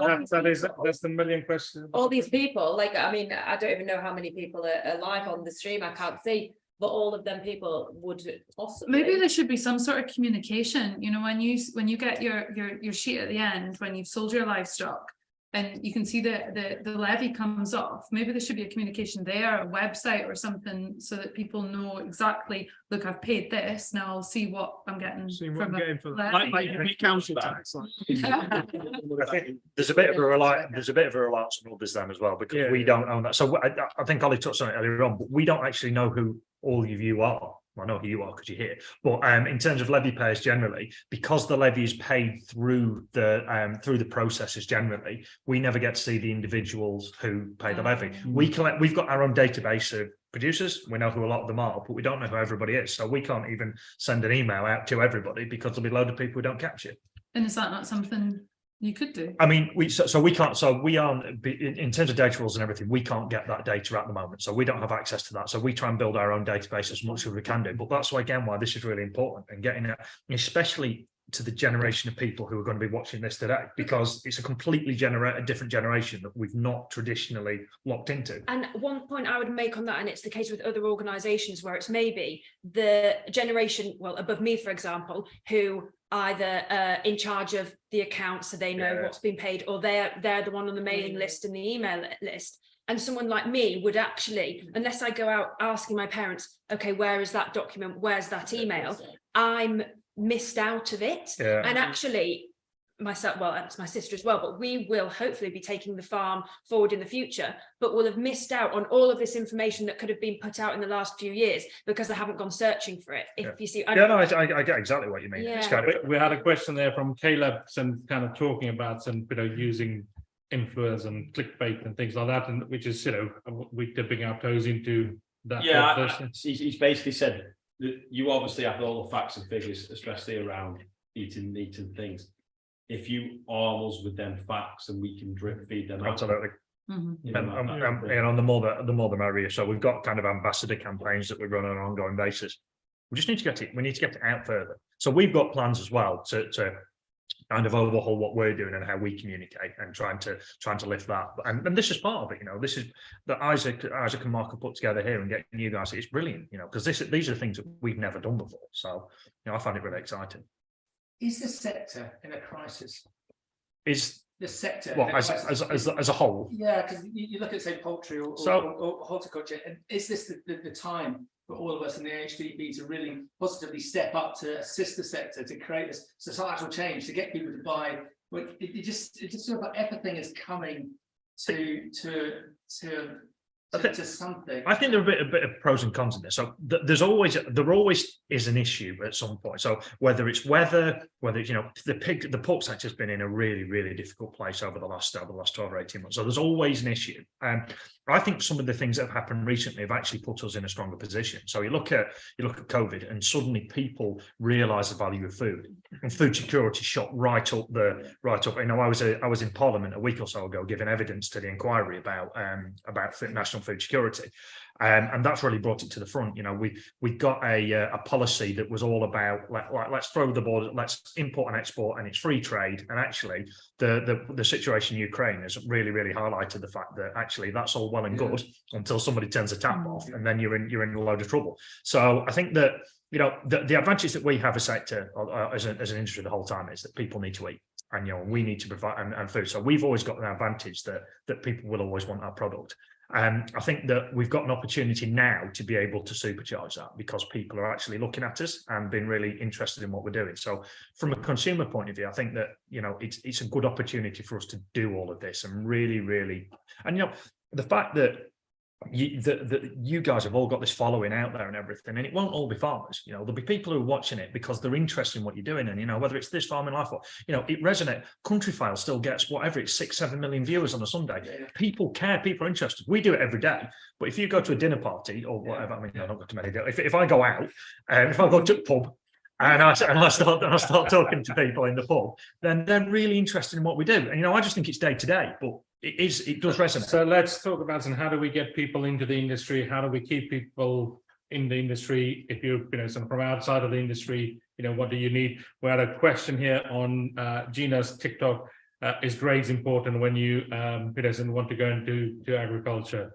That's the million question. All these people, like, I mean, I don't even know how many people are live on the stream, I can't see, but all of them people would possibly. Maybe there should be some sort of communication, you know, when you get your sheet at the end, when you've sold your livestock, and you can see the levy comes off, maybe there should be a communication there, a website or something, so that people know exactly, look, I've paid this, now I'll see what I'm getting from the levy. Like council tax. I think there's a bit of a reliance on others then as well, because we don't own that. So I think Ollie touched on it earlier on, but we don't actually know who all of you are. Well, I know who you are because you're here, but in terms of levy payers generally, because the levy is paid through the processes generally, we never get to see the individuals who pay the levy. We've got our own database of producers, we know who a lot of them are, but we don't know who everybody is, so we can't even send an email out to everybody because there'll be a load of people who don't catch it. And is that not something you could do? I mean, we can't. So we aren't in terms of data rules and everything. We can't get that data at the moment, so we don't have access to that. So we try and build our own database as much as we can do. But that's why this is really important, and getting it, especially to the generation of people who are going to be watching this today, because it's a completely different generation that we've not traditionally locked into. And one point I would make on that, and it's the case with other organisations where it's maybe the generation, well, above me, for example, who either in charge of the accounts, so they know what's been paid, or they're the one on the mailing list and the email list. And someone like me would actually, unless I go out asking my parents, okay, where is that document? Where's that email? I'm missed out of it. And actually myself, well, it's my sister as well, but we will hopefully be taking the farm forward in the future, but we'll have missed out on all of this information that could have been put out in the last few years because I haven't gone searching for it. If you see, I get exactly what you mean. We had a question there from Caleb, some kind of talking about some, using influence and clickbait and things like that, and which is, we're dipping our toes into that. Yeah, he's basically said that you obviously have all the facts and figures, especially around eating meat and things. If you arm us with them facts and we can drip feed them, absolutely. And on the more the merrier. So we've got kind of ambassador campaigns that we run on an ongoing basis. We just need to get it. We need to get it out further. So we've got plans as well to kind of overhaul what we're doing and how we communicate, and trying to lift that. And this is part of it. This is that Isaac and Mark have put together here, and getting you guys. It's brilliant. Because these are things that we've never done before. So I find it really exciting. Is the sector in a crisis? Is the sector as a whole? Yeah, because you look at, say, poultry or horticulture, and is this the time for all of us in the AHDB to really positively step up to assist the sector to create this societal change, to get people to buy? It just feels like everything is coming to something. I think there are a bit of pros and cons in this. So there always is an issue at some point. So whether it's weather, whether it's, the pork sector's been in a really, really difficult place over the last 12 or 18 months. So there's always an issue. I think some of the things that have happened recently have actually put us in a stronger position. So you look at COVID, and suddenly people realise the value of food, and food security shot right up. You know, I was in Parliament a week or so ago giving evidence to the inquiry about national food security, and that's really brought it to the front. You know, we got a policy that was all about let's throw the border, let's import and export, and it's free trade. And actually, the situation in Ukraine has really highlighted the fact that actually that's all well and good until somebody turns a tap off, and then you're in a load of trouble. So I think that, you know, the advantage that we have as a sector, as an industry the whole time, is that people need to eat, and you know, we need to provide and food. So we've always got an advantage that people will always want our product. And I think that we've got an opportunity now to be able to supercharge that, because people are actually looking at us and being really interested in what we're doing. So from a consumer point of view, I think that, you know, it's a good opportunity for us to do all of this and really, and you know, the fact that you guys have all got this following out there and everything, and it won't all be farmers. You know, there'll be people who are watching it because they're interested in what you're doing, and you know, whether it's This Farming Life or, you know, it resonates. Country File still gets whatever it's 6-7 million viewers on a Sunday. People care, people are interested. We do it every day, but if you go to a dinner party or whatever, I mean, I don't go to many. If I go out, if I go to the pub, and I start talking to people in the pub, then they're really interested in what we do. And you know, I just think it's day to day, but it does resonate. So let's talk about how do we get people into the industry? How do we keep people in the industry? If you know, some from outside of the industry, you know, what do you need? We had a question here on Gina's TikTok. Is grades important when you want to go into agriculture?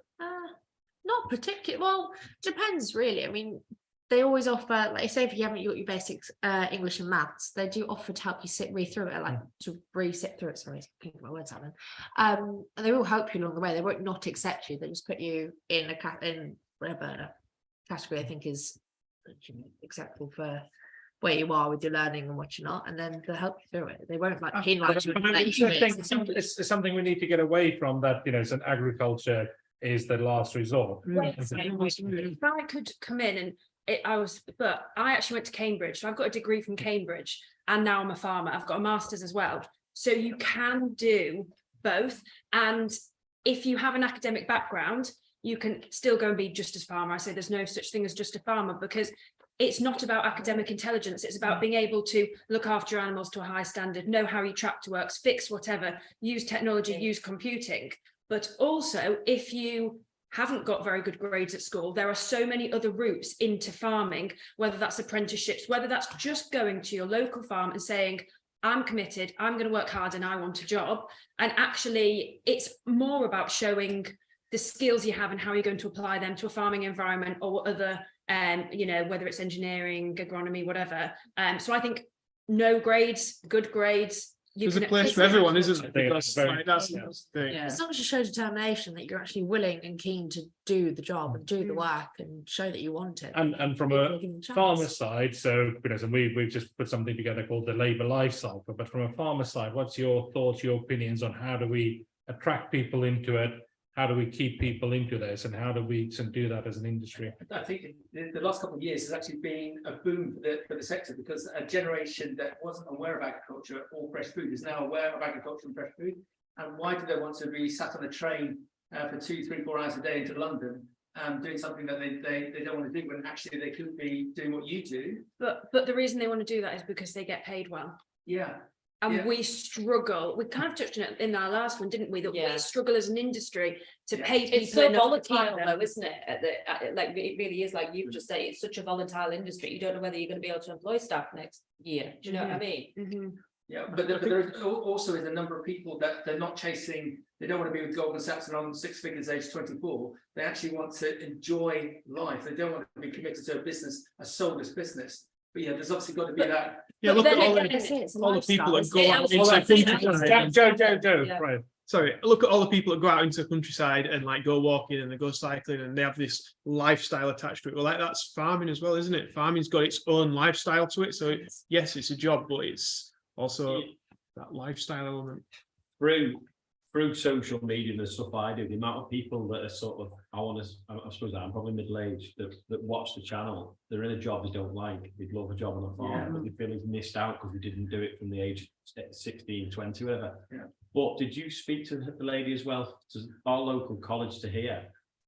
Not particularly. Well, depends really. I mean, they always offer, like, say if you haven't got your basics English and maths, they do offer to help you read through it, like to re-sit through it. Sorry, I can't get my words out then. And they will help you along the way. They won't not accept you. They just put you in whatever category I think is acceptable for where you are with your learning and what you're not, and then they'll help you through it. They won't It's something we need to get away from, that, you know, so agriculture is the last resort. If I could come in and but I actually went to Cambridge, so I've got a degree from Cambridge, and now I'm a farmer. I've got a master's as well, so you can do both. And if you have an academic background, you can still go and be just as farmer. I say there's no such thing as just a farmer, because it's not about academic intelligence. It's about being able to look after your animals to a high standard, know how your tractor works, fix whatever, use technology, use computing. But also, if you haven't got very good grades at school, there are so many other routes into farming, whether that's apprenticeships, whether that's just going to your local farm and saying, I'm committed, I'm going to work hard and I want a job. And actually, it's more about showing the skills you have and how you're going to apply them to a farming environment or other, you know, whether it's engineering, agronomy, whatever. So I think no grades, good grades. There's a place for everyone, isn't there? As long as you show determination that you're actually willing and keen to do the job and do the work and show that you want it. And from a farmer side, so, you know, so we've just put something together called the labour life cycle. But from a farmer side, what's your thoughts, your opinions on how do we attract people into it? How do we keep people into this, and how do we do that as an industry? I think the last couple of years has actually been a boom for the sector, because a generation that wasn't aware of agriculture or fresh food is now aware of agriculture and fresh food. And why do they want to be sat on a train for 2, 3, 4 hours a day into London, doing something that they don't want to do, when actually they could be doing what you do? But the reason they want to do that is because they get paid well. Yeah. And we struggle. We kind of touched on it in our last one, didn't we? That we struggle as an industry to pay people. It's so enough volatile, though, isn't it? Like, it really is, like you've just said, it's such a volatile industry. You don't know whether you're going to be able to employ staff next year. Do you know what I mean? Mm-hmm. Yeah, but there also is a number of people that they're not chasing. They don't want to be with Goldman Sachs and on 6 figures age 24. They actually want to enjoy life. They don't want to be committed to a business, a soulless business. But yeah, there's obviously got to be that. Yeah, look at all the people that go out into Joe, right. Sorry, look at all the people that go out into the countryside and like go walking and they go cycling and they have this lifestyle attached to it. Well, like that's farming as well, isn't it? Farming's got its own lifestyle to it. So yes, it's a job, but it's also that lifestyle element. Through social media and the stuff I do, the amount of people that are sort of, I suppose I'm probably middle-aged, that watch the channel, they're in a job they don't like, they'd love a job on a farm, but they feel they've missed out because they didn't do it from the age 16, 20, whatever. But did you speak to the lady as well? So our local college to here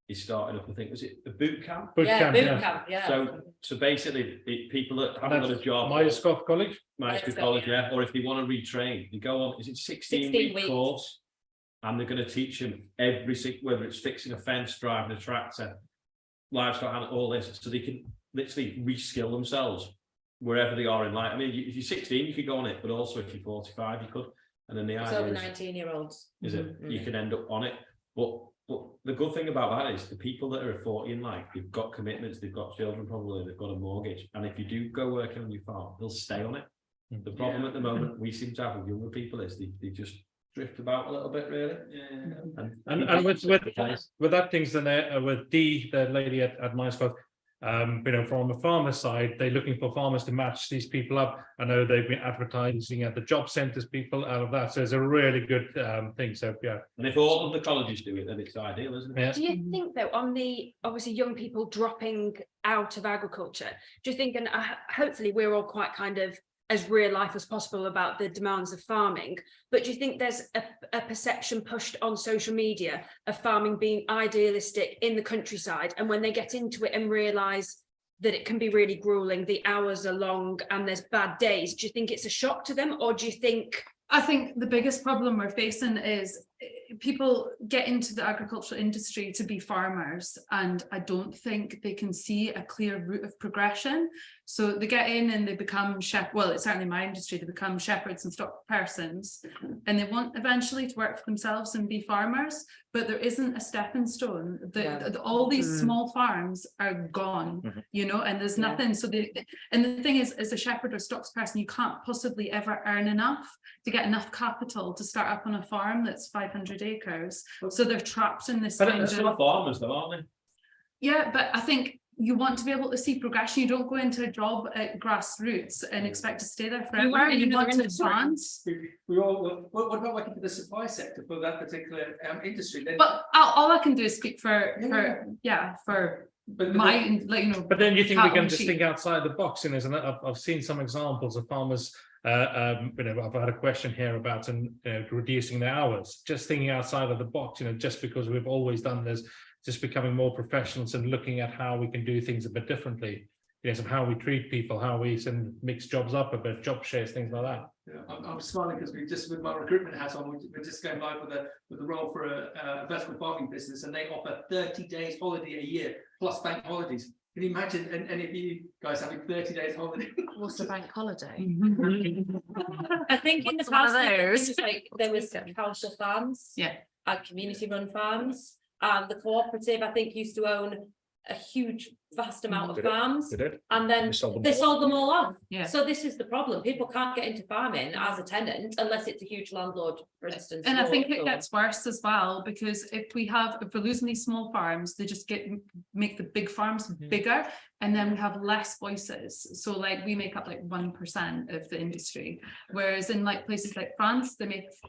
is starting up, I think, was it a boot camp? Boot camp, yeah. camp, yeah. So basically, people that haven't got a job. Myerscough College. Myerscough College, yeah. Or if they want to retrain, they go on, is it 16-week weeks. course? And they're going to teach them whether it's fixing a fence, driving a tractor, livestock, and all this, so they can literally reskill themselves wherever they are in life. I mean, if you're 16, you could go on it, but also if you're 45, you could. And then the It's idea over is, 19-year-olds. is it you can end up on it. But the good thing about that is the people that are 40 in life, they've got commitments, they've got children probably, they've got a mortgage. And if you do go working on your farm, they'll stay on it. The problem at the moment we seem to have with younger people is they just drift about a little bit, really. Yeah. And with that things then with Dee, the lady at Myerscough, from a farmer side, they're looking for farmers to match these people up. I know they've been advertising at the job centres, people out of that. So it's a really good thing. So yeah. And if all of the colleges do it, then it's ideal, isn't it? Yeah. Do you think though, on the obviously young people dropping out of agriculture, do you think, and hopefully we're all quite kind of as real life as possible about the demands of farming, but do you think there's a perception pushed on social media of farming being idealistic in the countryside, and when they get into it and realise that it can be really grueling, the hours are long and there's bad days, do you think it's a shock to them, or do you think? I think the biggest problem we're facing is people get into the agricultural industry to be farmers, and I don't think they can see a clear route of progression. So they get in and they become well, it's certainly my industry, they become shepherds and stock persons, and they want eventually to work for themselves and be farmers, but there isn't a stepping stone. All these small farms are gone, and there's nothing. So and the thing is, as a shepherd or stocks person, you can't possibly ever earn enough to get enough capital to start up on a farm that's 500 acres. So they're trapped in this. But they're still farmers though, aren't they? Yeah, but I think you want to be able to see progression. You don't go into a job at grassroots and expect to stay there forever. You want to advance. What about working for the supply sector for that particular industry? Then, but all I can do is speak for but my, But then you think we can just sheep. think outside the box, isn't it? I've seen some examples of farmers. I've had a question here about reducing the hours. Just thinking outside of the box, just because we've always done this, just becoming more professionals and looking at how we can do things a bit differently. Of how we treat people, how we mix jobs up a bit, job shares, things like that. Yeah, I'm smiling because we just, with my recruitment hat on, we're just going live with a role for a vertical farming business, and they offer 30 days holiday a year plus bank holidays. Can you imagine any of you guys having 30 days holiday? What's the bank holiday? I think in the What's one of past, those? there was council farms. Yeah. And community run farms, and the cooperative, I think, used to own a huge vast amount of farms, and then they sold them all off. Yeah. So this is the problem. People can't get into farming as a tenant unless it's a huge landlord, for instance. And I think it gets worse as well, because if we're losing these small farms, they just make the big farms bigger, and then we have less voices. So like we make up like 1% of the industry, whereas in like places like France,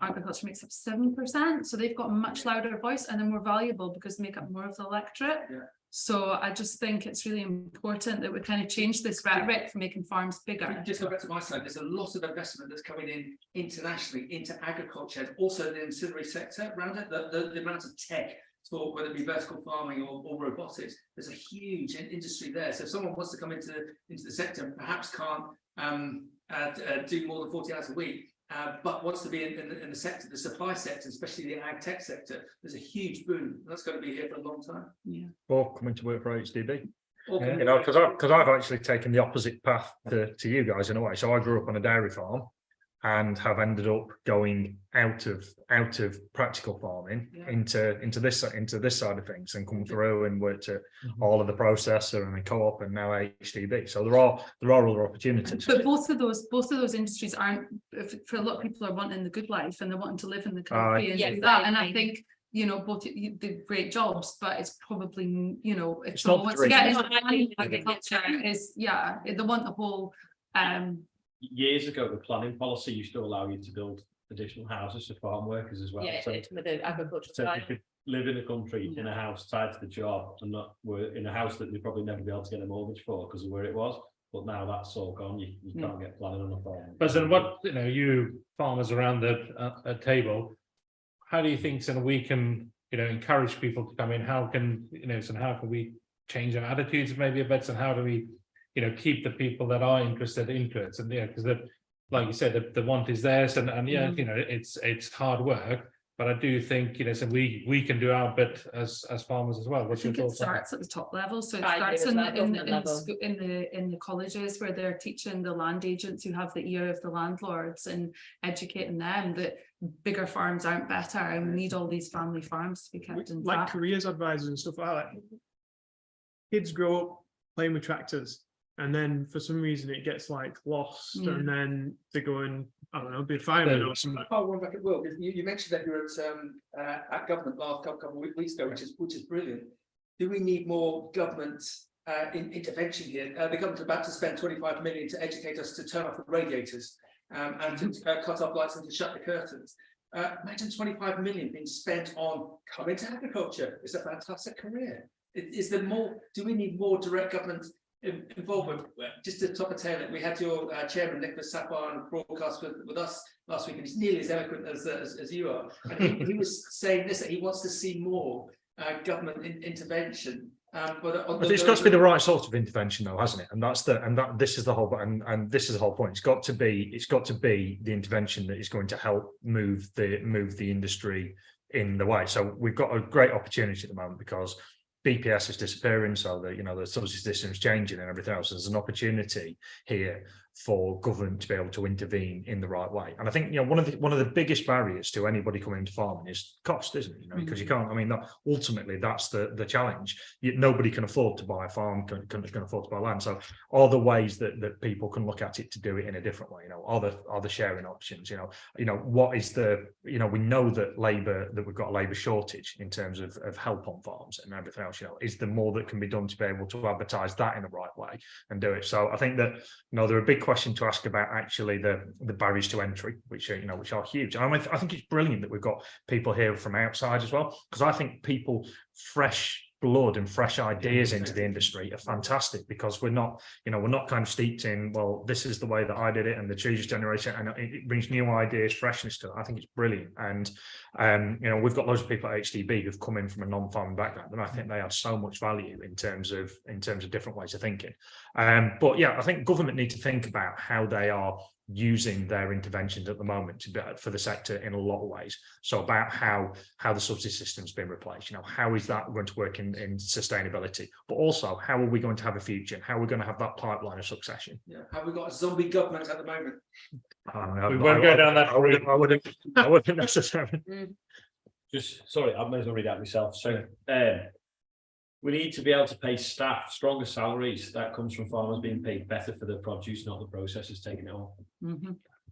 agriculture makes up 7%. So they've got a much louder voice and they're more valuable because they make up more of the electorate. Yeah. So I just think it's really important that we kind of change this rhetoric for making farms bigger. Just go back to my side, there's a lot of investment that's coming in internationally into agriculture, and also the ancillary sector around it, the amount of tech for whether it be vertical farming or robotics. There's a huge industry there. So if someone wants to come into the sector and perhaps can't do more than 40 hours a week, but wants to be in the sector, the supply sector, especially the ag tech sector, there's a huge boom. That's going to be here for a long time. Yeah. Or coming to work for AHDB. Yeah. Because I've actually taken the opposite path to you guys in a way. So I grew up on a dairy farm and have ended up going out of practical farming into this side of things, and come through and worked at all of the processor and the co-op and now AHDB. So there are other opportunities. But both of those industries aren't, for a lot of people, are wanting the good life and they're wanting to live in the country and do that. And I think both the great jobs, but it's probably if someone wants to get into agriculture, they want the whole. Years ago, the planning policy used to allow you to build additional houses for farm workers as well. Yeah, so with the agricultural you side. could live in the country in a house tied to the job, and not in a house that you'd probably never be able to get a mortgage for because of where it was. But now that's all gone. You can't get planning on a farm. But then what you farmers around the table, how do you think so we can, encourage people to come in? How can, so how can we change our attitudes maybe a bit? And how do we, keep the people that are interested it? And because like you said, the want is theirs, and it's hard work. But I do think, so we can do our bit as farmers as well. I What's your think it thoughts on that? starts at the top level, so it I agree starts with in that, the, in, government in, level. scho- in the colleges where they're teaching the land agents who have the ear of the landlords and educating them that bigger farms aren't better, and we need all these family farms to be kept in. Like careers advisors and stuff like that. Kids grow up playing with tractors, and then for some reason it gets like lost, and then they go and, I don't know, be a fireman or something. Oh, one back at Will, you mentioned that you're at government last couple of weeks ago, which is brilliant. Do we need more government intervention here? The government's about to spend 25 million to educate us to turn off the radiators and to cut off lights and to shut the curtains. Imagine 25 million being spent on coming to agriculture. It's a fantastic career. Is there more? Do we need more direct government involvement? Just to top a tail, we had your chairman Nicholas Sapar on broadcast with us last week, and he's nearly as eloquent as you are. And he was saying this, that he wants to see more government intervention. But it's got to be the right sort of intervention, though, hasn't it? And this is the whole and this is the whole point. It's got to be the intervention that is going to help move the industry in the way. So we've got a great opportunity at the moment because BPS is disappearing, so the subsidy system is changing and everything else. There's an opportunity here for government to be able to intervene in the right way. And I think one of the biggest barriers to anybody coming into farming is cost, isn't it? Because you can't. I mean, ultimately that's the challenge. Nobody can afford to buy a farm, can afford to buy land. So are the ways that people can look at it to do it in a different way? Are the sharing options? What is the we know that we've got a labour shortage in terms of help on farms and everything else. Is there more that can be done to be able to advertise that in the right way and do it? So I think that there are big question to ask about actually the barriers to entry, which are huge. And I think it's brilliant that we've got people here from outside as well, because I think people fresh blood and fresh ideas into the industry are fantastic, because we're not kind of steeped in, well, this is the way that I did it and the previous generation, and it brings new ideas, freshness to it. I think it's brilliant. And we've got loads of people at AHDB who've come in from a non-farming background, and I think they have so much value in terms of different ways of thinking. But yeah, I think government need to think about how they are using their interventions at the moment for the sector in a lot of ways. So about how the subsidy system's been replaced, how is that going to work in sustainability, but also how are we going to have a future, and how are we going to have that pipeline of succession? Yeah, have we got a zombie government at the moment? We won't go down that. I wouldn't necessarily. Sorry, I may as well read out myself. So we need to be able to pay staff stronger salaries. That comes from farmers being paid better for the produce, not the processors taking it on.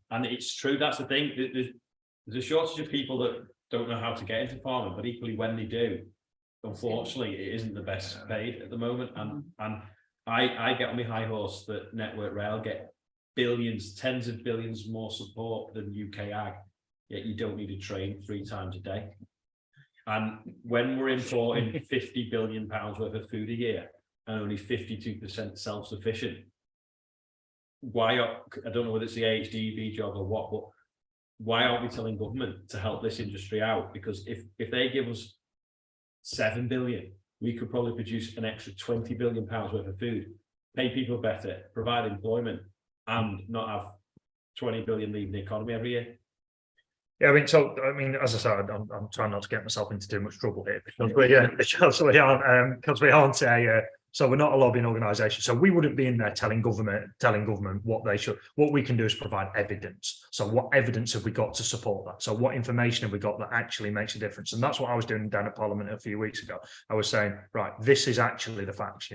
And it's true, that's the thing. There's a shortage of people that don't know how to get into farming, but equally when they do, unfortunately, it isn't the best paid at the moment. And I get on my high horse that Network Rail get billions, tens of billions more support than UK Ag, yet you don't need to train 3 times a day. And when we're importing £50 billion worth of food a year and only 52% self-sufficient, I don't know whether it's the AHDB job or what, but why aren't we telling government to help this industry out? Because if they give us 7 billion, we could probably produce an extra £20 billion worth of food, pay people better, provide employment, and not have 20 billion leaving the economy every year. Yeah, as I said, I'm trying not to get myself into too much trouble here because we aren't so we're not a lobbying organisation. So we wouldn't be in there telling government what they should. What we can do is provide evidence. So what evidence have we got to support that? So what information have we got that actually makes a difference? And that's what I was doing down at Parliament a few weeks ago. I was saying, right, this is actually the facts.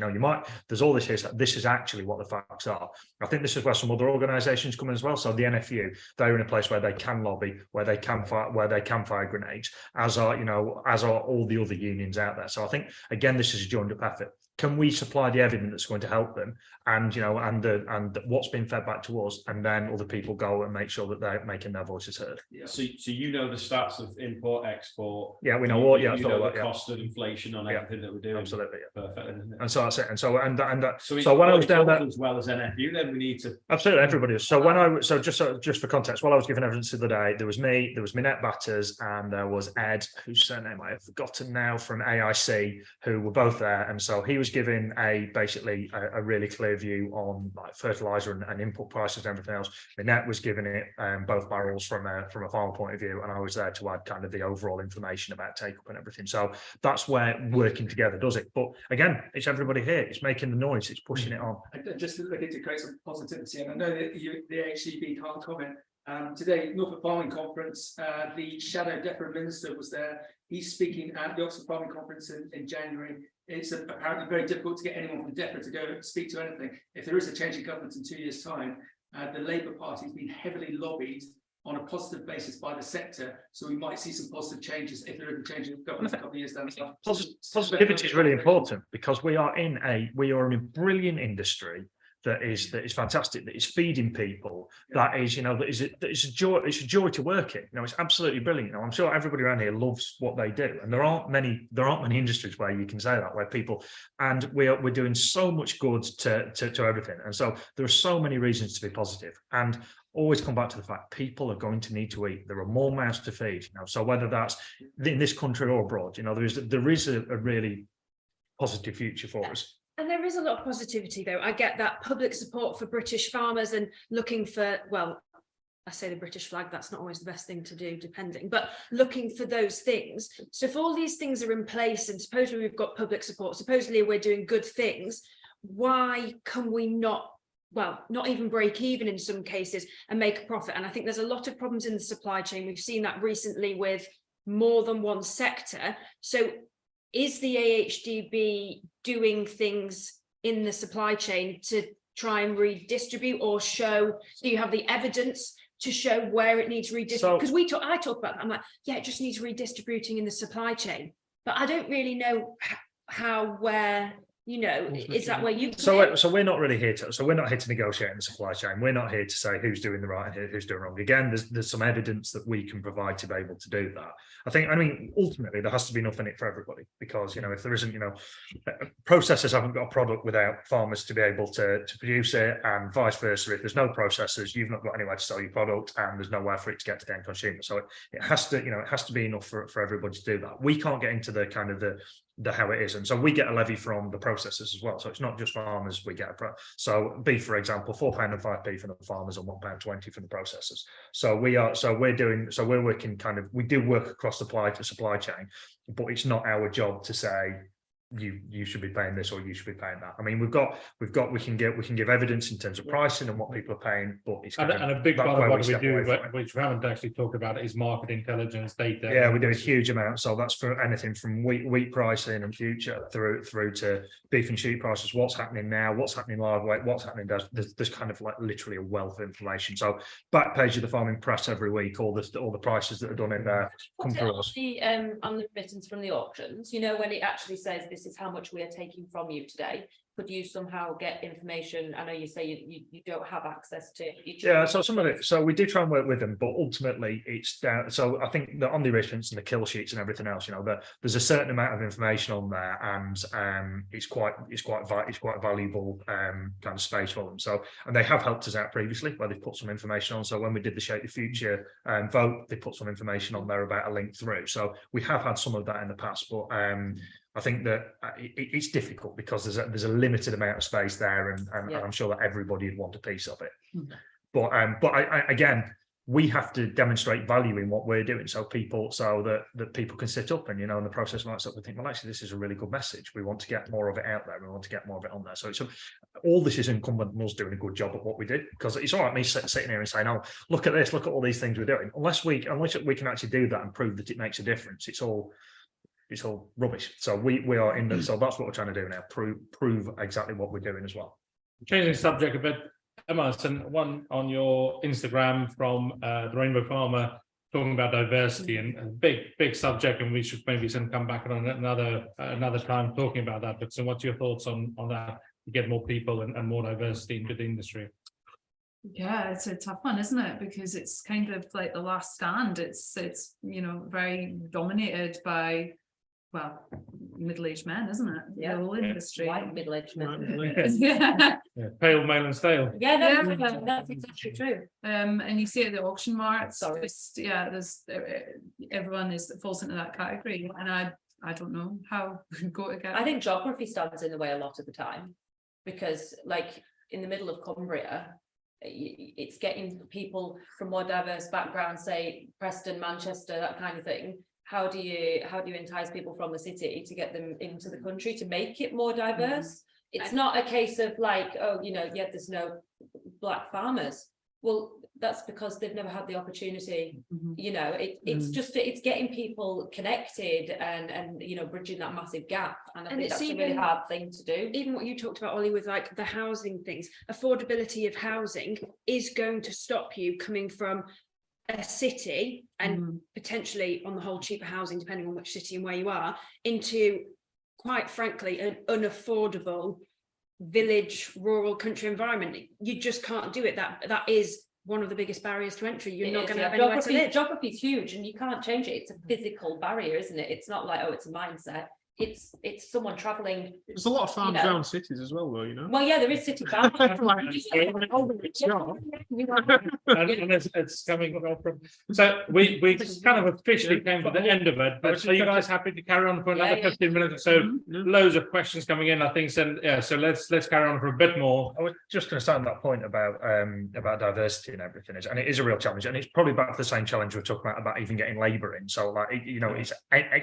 There's all this here. So this is actually what the facts are. I think this is where some other organisations come in as well. So the NFU, they're in a place where they can lobby, where they can fire grenades, as are all the other unions out there. So I think again, this is a joined up effort. can we supply the evidence that's going to help them, and and what's been fed back to us, and then other people go and make sure that they're making their voices heard. So you know the stats of import, export. Yeah, we know what. Yeah, you know the yeah. cost of inflation on everything that we're doing. Absolutely. Yeah. Perfect. Isn't it? And so that's it. And so So when I was down there, as well as NFU, then we need to. absolutely everybody is. So just for context, while I was giving evidence the other day, there was me, there was Minette Batters, and there was Ed, whose surname I have forgotten now, from AIC, who were both there. And so he was giving basically a really clear view on like fertilizer and input prices and everything else. Minette was giving it both barrels from a farmer point of view, and I was there to add kind of the overall information about take up and everything. So that's where working together does it. But again, it's everybody here. It's making the noise. It's pushing it on. Just looking to create some positivity, and I know that the AHDB can't comment. Today, Norfolk Farming Conference, the Shadow Depot Minister was there. He's speaking at the Oxford Farming Conference in January. It's apparently very difficult to get anyone from DEFRA to go speak to anything. If there is a change in government in 2 years' time, the Labour Party has been heavily lobbied on a positive basis by the sector, so we might see some positive changes if there is a change in government a couple of years down the line. Positivity is really important, because we are in a brilliant industry that is fantastic, that is feeding people, that is it's a joy to work in. It's absolutely brilliant. I'm sure everybody around here loves what they do, and there aren't many industries where you can say that, where people, and we're doing so much good to everything, and so there are so many reasons to be positive. And always come back to the fact people are going to need to eat. There are more mouths to feed. So whether that's in this country or abroad, there is a really positive future for us. And there is a lot of positivity, though. I get that public support for British farmers and looking for, well, I say the British flag, that's not always the best thing to do, depending, but looking for those things. So if all these things are in place, and supposedly we've got public support, supposedly we're doing good things, why can we not even break even in some cases and make a profit? And I think there's a lot of problems in the supply chain. We've seen that recently with more than one sector. So is the AHDB doing things in the supply chain to try and redistribute, or show, do you have the evidence to show where it needs redistributing? Because I talk about that, I'm like, yeah, it just needs redistributing in the supply chain, but I don't really know how, where, is that where you? So we're not really here to. We're not here to negotiate in the supply chain. We're not here to say who's doing the right and who's doing wrong. Again, there's some evidence that we can provide to be able to do that. I mean, ultimately there has to be enough in it for everybody, because if there isn't, processors haven't got a product without farmers to be able to produce it, and vice versa. If there's no processors, you've not got anywhere to sell your product, and there's nowhere for it to get to the end consumer. So it has to be enough for everybody to do that. We can't get into the kind of the how it is, and so we get a levy from the processors as well. So it's not just farmers. We get so beef, for example, £4 and 5p for the farmers, and £1.20 for the processors. So we're working we do work across the supply chain, but it's not our job to say you should be paying this or you should be paying that. I mean, we can give evidence in terms of pricing and what people are paying, but it's and a big part of what we do, which we haven't actually talked about, is market intelligence data. Yeah, we do a huge amount. So that's for anything from wheat pricing and future through to beef and sheep prices. What's happening now? What's happening live weight? What's happening? There's kind of like literally a wealth of information. So back page of the Farming Press every week, all the prices that are done in there come through us. On the remittance from the auctions, when it actually says this is how much we are taking from you today, could you somehow get information? I know you say you don't have access to each. Yeah, so some of it. So we do try and work with them, but ultimately it's down. So I think that on the arrangements and the kill sheets and everything else, there's a certain amount of information on there, and it's quite valuable kind of space for them. So, and they have helped us out previously where they've put some information on. So when we did the Shape the Future vote, they put some information on there about a link through. So we have had some of that in the past, but I think that it's difficult because there's a limited amount of space there, and I'm sure that everybody would want a piece of it. But again, we have to demonstrate value in what we're doing, so that people can sit up and in the process lights up and think, well, actually, this is a really good message. We want to get more of it out there. We want to get more of it on there. So all this is incumbent on us doing a good job at what we do, because it's all right me sitting here and saying, oh, look at this, look at all these things we're doing. Unless we can actually do that and prove that it makes a difference, it's all rubbish. So we are in so that's what we're trying to do now, prove exactly what we're doing as well. Changing the subject a bit, Emma, one on your Instagram from the Rainbow Farmer talking about diversity and a big subject, and we should maybe come back on another time talking about that. But so what's your thoughts on that, to get more people and more diversity into the industry? Yeah, it's a tough one, isn't it? Because it's kind of like the last stand. It's very dominated by, well, middle-aged men, isn't it? Yeah. The whole industry. White middle-aged men. Yeah. Yeah, pale, male and stale. Yeah, Yeah. that's exactly true. And you see it at the auction marts. Sorry. There's everyone falls into that category, and I don't know how we go together. I think geography stands in the way a lot of the time, because like in the middle of Cumbria, it's getting people from more diverse backgrounds, say Preston, Manchester, that kind of thing. How do you entice people from the city to get them into the country to make it more diverse? It's not a case of like, oh, there's no black farmers. Well, that's because they've never had the opportunity. It's getting people connected and bridging that massive gap. And I think that's a really hard thing to do. Even what you talked about, Ollie, with like the housing things, affordability of housing is going to stop you coming from a city and potentially on the whole cheaper housing, depending on which city and where you are, into, quite frankly, an unaffordable village, rural country environment. You just can't do it. That is one of the biggest barriers to entry. You're not going to have anywhere to live. Geography is huge and you can't change it. It's a physical barrier, isn't it? It's not like, oh, it's a mindset. It's someone traveling. There's a lot of farms around cities as well, though, Well, yeah, there is city farms. And it's coming from. So we kind of officially came to the end of it. But are you guys happy to carry on for another 15 minutes or so? Loads of questions coming in, I think. So yeah, so let's carry on for a bit more. I was just going to start on that point about diversity and everything, and it is a real challenge, and it's probably back to the same challenge we're talking about even getting labour in. So like it's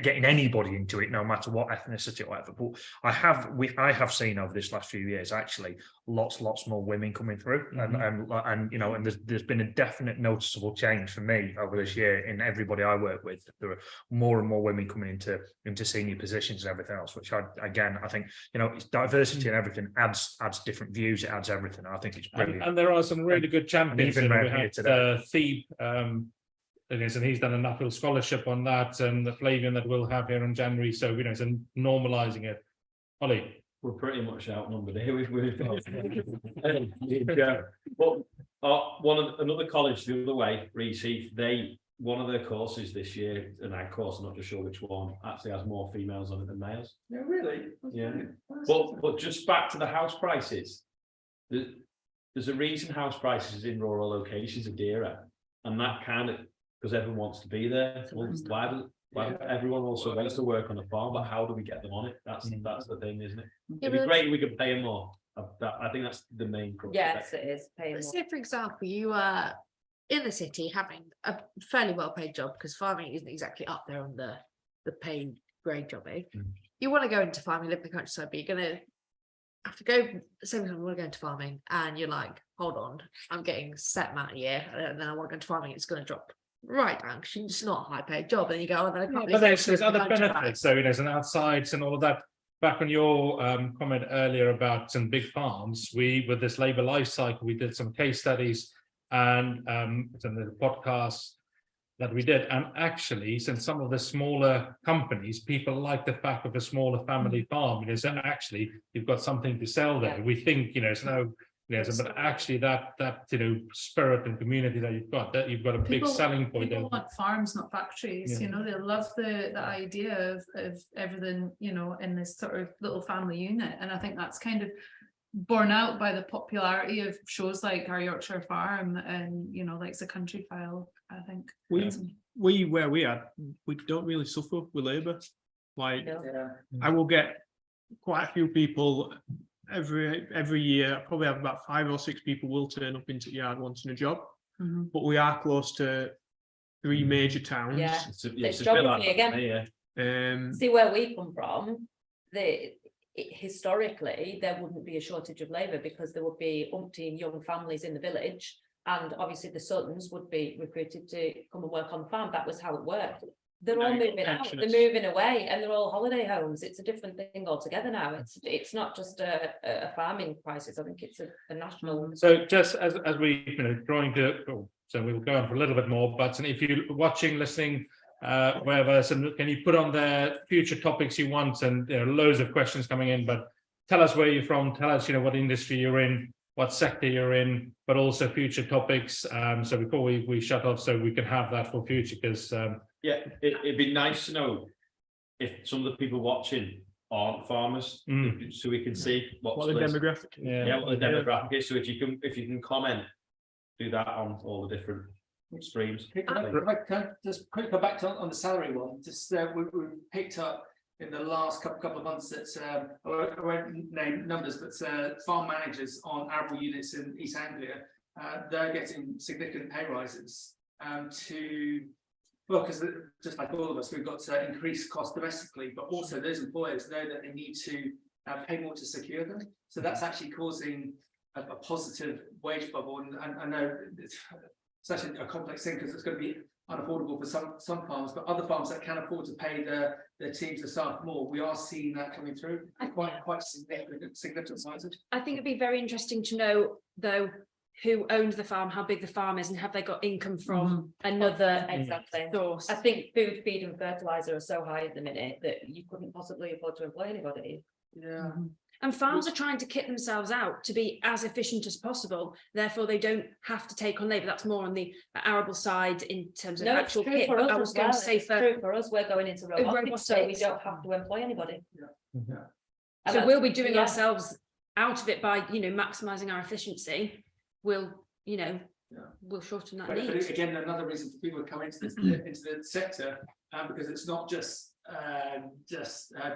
getting anybody into it, no matter what ethnicity or whatever. But I have seen over this last few years actually lots more women coming through, and there's been a definite noticeable change for me over this year in everybody I work with. There are more and more women coming into senior positions and everything else, which I think it's diversity and everything adds different views, it adds everything. I think it's brilliant. And there are some really good champions. Even We here have today. Thebe, and he's done a Nuffield scholarship on that, and the Flavian that we'll have here in January. So it's normalising it. Ollie, we're pretty much outnumbered here. But another college the other way, Reese Heath, one of their courses this year, an ag course, I'm not just sure which one, actually has more females on it than males. No, really? Yeah. But just back to the house prices, there's a reason house prices in rural locations are dearer, and that kind of because everyone wants to be there. Well, why everyone also wants to work on a farm, but how do we get them on it? That's the thing, isn't it? It'd be great if we could pay them more. I think that's the main problem. Yes, it is. Paying more. Say, for example, you are in the city having a fairly well-paid job, because farming isn't exactly up there on the paid grade job. You want to go into farming, live in the countryside, but you're going to have to go. Same time, you want to go into farming, and you're like, hold on, I'm getting set amount a year, and then I want to go into farming. It's going to drop right down because it's not a high-paid job. And then you go, oh, then I can't. but there's other benefits. So there's an outsides and all of that. Back on your comment earlier about some big farms, with this labour life cycle, we did some case studies and some of the podcasts that we did. And actually, since some of the smaller companies, people like the fact of a smaller family farm, actually you've got something to sell there. Yeah. We think, but actually that spirit and community that you've got a big selling point there. People want farms, not factories. They love the idea of everything in this sort of little family unit, and I think that's kind of borne out by the popularity of shows like Our Yorkshire Farm and like The Country File. I think we where we are, we don't really suffer with labour. Like I will get quite a few people every year. I probably have about 5 or 6 people will turn up into the yard wanting a job, but we are close to 3 major towns. Yeah, It's geography again. See where we come from. Historically, there wouldn't be a shortage of labour because there would be umpteen young families in the village, and obviously the sons would be recruited to come and work on the farm. That was how it worked. They're all moving out, they're moving away, and they're all holiday homes. It's a different thing altogether now. It's not just a farming crisis. I think it's a national. So just as we drawing to So we'll go on for a little bit more, but if you're watching, listening, wherever, so can you put on there future topics you want? And there are loads of questions coming in, but tell us where you're from, tell us, what industry you're in, what sector you're in, but also future topics. So before we shut off, so we can have that for future, because Yeah, it'd be nice to know if some of the people watching aren't farmers, so we can see What the splits. demographic? Yeah, what the demographic is. So if you can comment, do that on all the different streams. Can I just quick go back to on the salary one? Just we picked up in the last couple of months that I won't name numbers, but farm managers on arable units in East Anglia, they're getting significant pay rises because just like all of us, we've got increased cost domestically, but also those employers know that they need to pay more to secure them. So that's actually causing a positive wage bubble. And I know it's such a complex thing because it's going to be unaffordable for some farms, but other farms that can afford to pay their teams of staff more, we are seeing that coming through quite significant sizes. I think it'd be very interesting to know, though, who owns the farm, how big the farm is, and have they got income from another Exactly. source. I think food, feed and fertilizer are so high at the minute that you couldn't possibly afford to employ anybody. Yeah. And farms are trying to kit themselves out to be as efficient as possible. Therefore, they don't have to take on labour. That's more on the arable side in terms of No, it's actual true kit. for but us I was as going well. to say It's for true for us, we're going into robotics, so we robotics. don't have to employ anybody. And so that's- we'll be doing yeah. ourselves out of it by maximising our efficiency. We'll we'll shorten that But need. again, another reason for people to come into this into the sector, because it's not just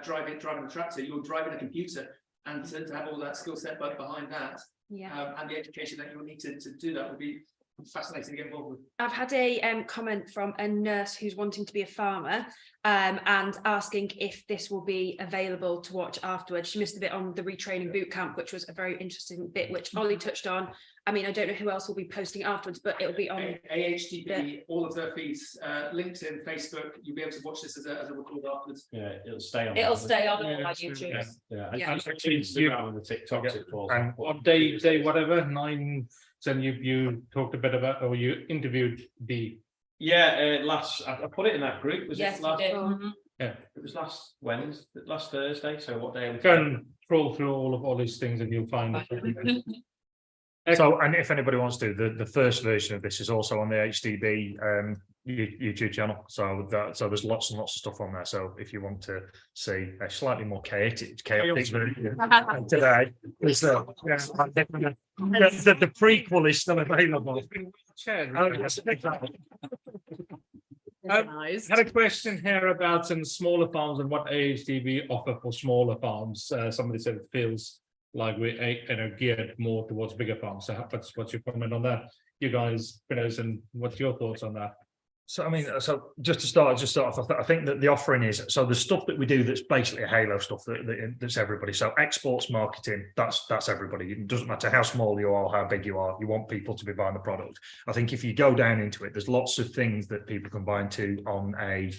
driving the tractor, you're driving a computer, and to have all that skill set behind that, and the education that you'll need to do that would be fascinating to get involved with. I've had a comment from a nurse who's wanting to be a farmer and asking if this will be available to watch afterwards. She missed a bit on the retraining boot camp, which was a very interesting bit, which Olly touched on. I mean, I don't know who else will be posting afterwards, but it'll be on AHDB, all of their feeds, LinkedIn, Facebook. You'll be able to watch this as a record afterwards. Yeah, it'll stay on. It'll stay on all Yeah, our it's true, YouTube. Yeah, Yeah. and actually Instagram and the TikToks it falls And on. on day whatever 9, then you talked a bit about, or you interviewed the Yeah, I put it in that group. Was Yes, it you last? did. It was last Wednesday, last Thursday. So what day? go and crawl through all these things and you'll find it. So, and if anybody wants to, the first version of this is also on the HDB YouTube channel. So there's lots and lots of stuff on there. So if you want to see a slightly more chaotic version today, it's the prequel is still available. Oh, yes, exactly. Had a question here about some smaller farms and what AHDB offer for smaller farms. Somebody said it feels like we're geared more towards bigger farms. So what's your comment on that? You guys, and what's your thoughts on that? So I mean, so just to start off, I think that the offering is, so the stuff that we do that's basically a halo stuff that's everybody. So exports marketing, that's everybody. It doesn't matter how small you are, how big you are. You want people to be buying the product. I think if you go down into it, there's lots of things that people can buy into on an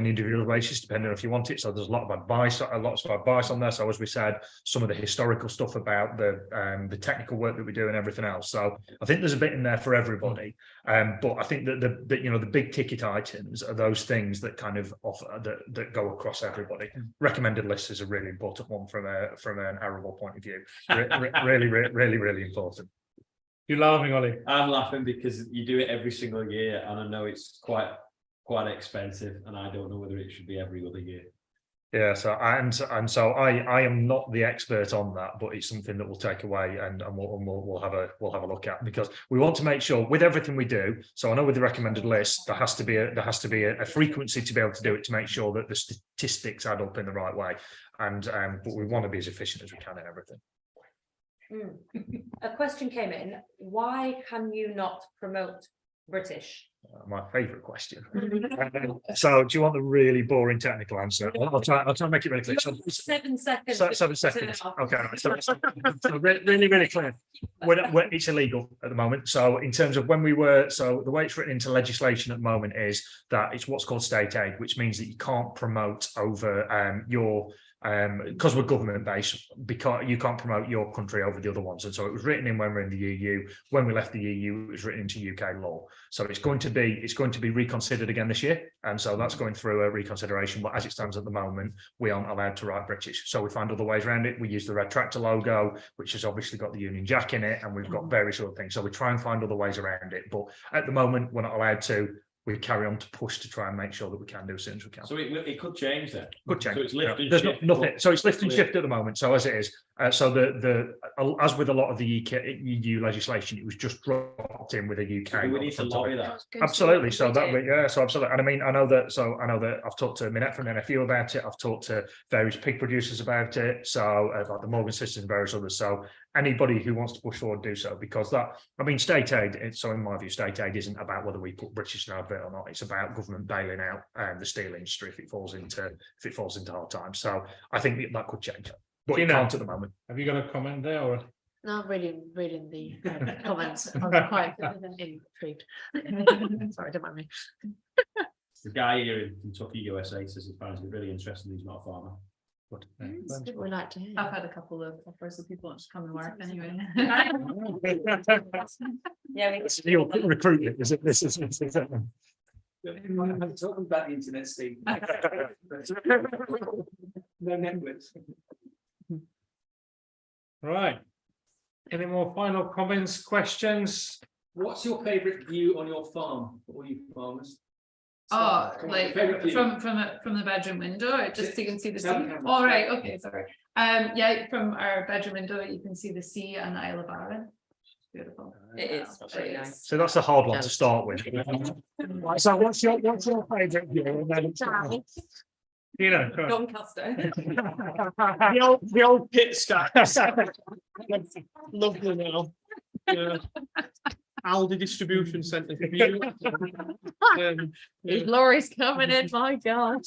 individual basis, depending on if you want it. So there's a lot of advice on there. So as we said, some of the historical stuff about the technical work that we do and everything else. So I think there's a bit in there for everybody. But I think that the big ticket items are those things that kind of offer that go across everybody. Recommended list is a really important one from an arable point of view. Really important. You're laughing, Olly. I'm laughing because you do it every single year, and I know it's quite expensive, and I don't know whether it should be every other year. Yeah, so I am not the expert on that, but it's something that we'll take away and we'll have a look at, because we want to make sure with everything we do. So I know with the recommended list there has to be a frequency to be able to do it, to make sure that the statistics add up in the right way, and but we want to be as efficient as we can in everything. A question came in: why can you not promote British? My favourite question. So, do you want the really boring technical answer? I'll try and make it really clear. So, 7 seconds. 7 seconds. Okay, right. So really clear. It's illegal at the moment. So, in terms of the way it's written into legislation at the moment is that it's what's called state aid, which means that you can't promote over your because we're government based, because you can't promote your country over the other ones. And so it was written in when we're in the EU. When we left the EU, it was written into UK law. So it's going to be reconsidered again this year. And so that's going through a reconsideration. But as it stands at the moment, we aren't allowed to write British. So we find other ways around it. We use the red tractor logo, which has obviously got the Union Jack in it, and we've got various other things. So we try and find other ways around it. But at the moment, we're not allowed to. We carry on to push to try and make sure that we can do as soon as we can. So it could change then. Could change. So it's lift and There's shift, nothing. So it's lift and clear. shift at the moment. So as it is. So as with a lot of the EU legislation, it was just dropped in with a UK. We need to lobby that. Absolutely. So so absolutely. And I mean, I know that I've talked to Minette from NFU about it. I've talked to various pig producers about it. So like the Morgan Sisters and various others. So anybody who wants to push forward, do so, because state aid. So in my view, state aid isn't about whether we put British in our advert or not. It's about government bailing out the steel industry if it falls into hard times. So I think that could change. But you can't at the moment. Have you got a comment there? Or No, reading the comments. I'm quite intrigued. Sorry, don't mind me. The guy here in Kentucky, USA, says he finds it really interesting. He's not a farmer. But, We like to hear. I've had a couple of offers of people to come and work anyway. Yeah, you're recruiting, is it? This is I'm talking about the internet, Steve. No Netflix. right. Any more final comments, questions? What's your favourite view on your farm for all you farmers? Oh, Come on, like favourite view. from the bedroom window, or just so you can see the sea. Tell the camera. All right, okay, sorry. Yeah, from our bedroom window, you can see the sea and Isle of Arran. Beautiful. it is very It nice. is. So that's a hard one to start with. So what's your favourite view? And then You know, go on. Doncaster. The old pit stacks. Lovely now. Yeah. Aldi distribution centre. These lorries coming in, my God.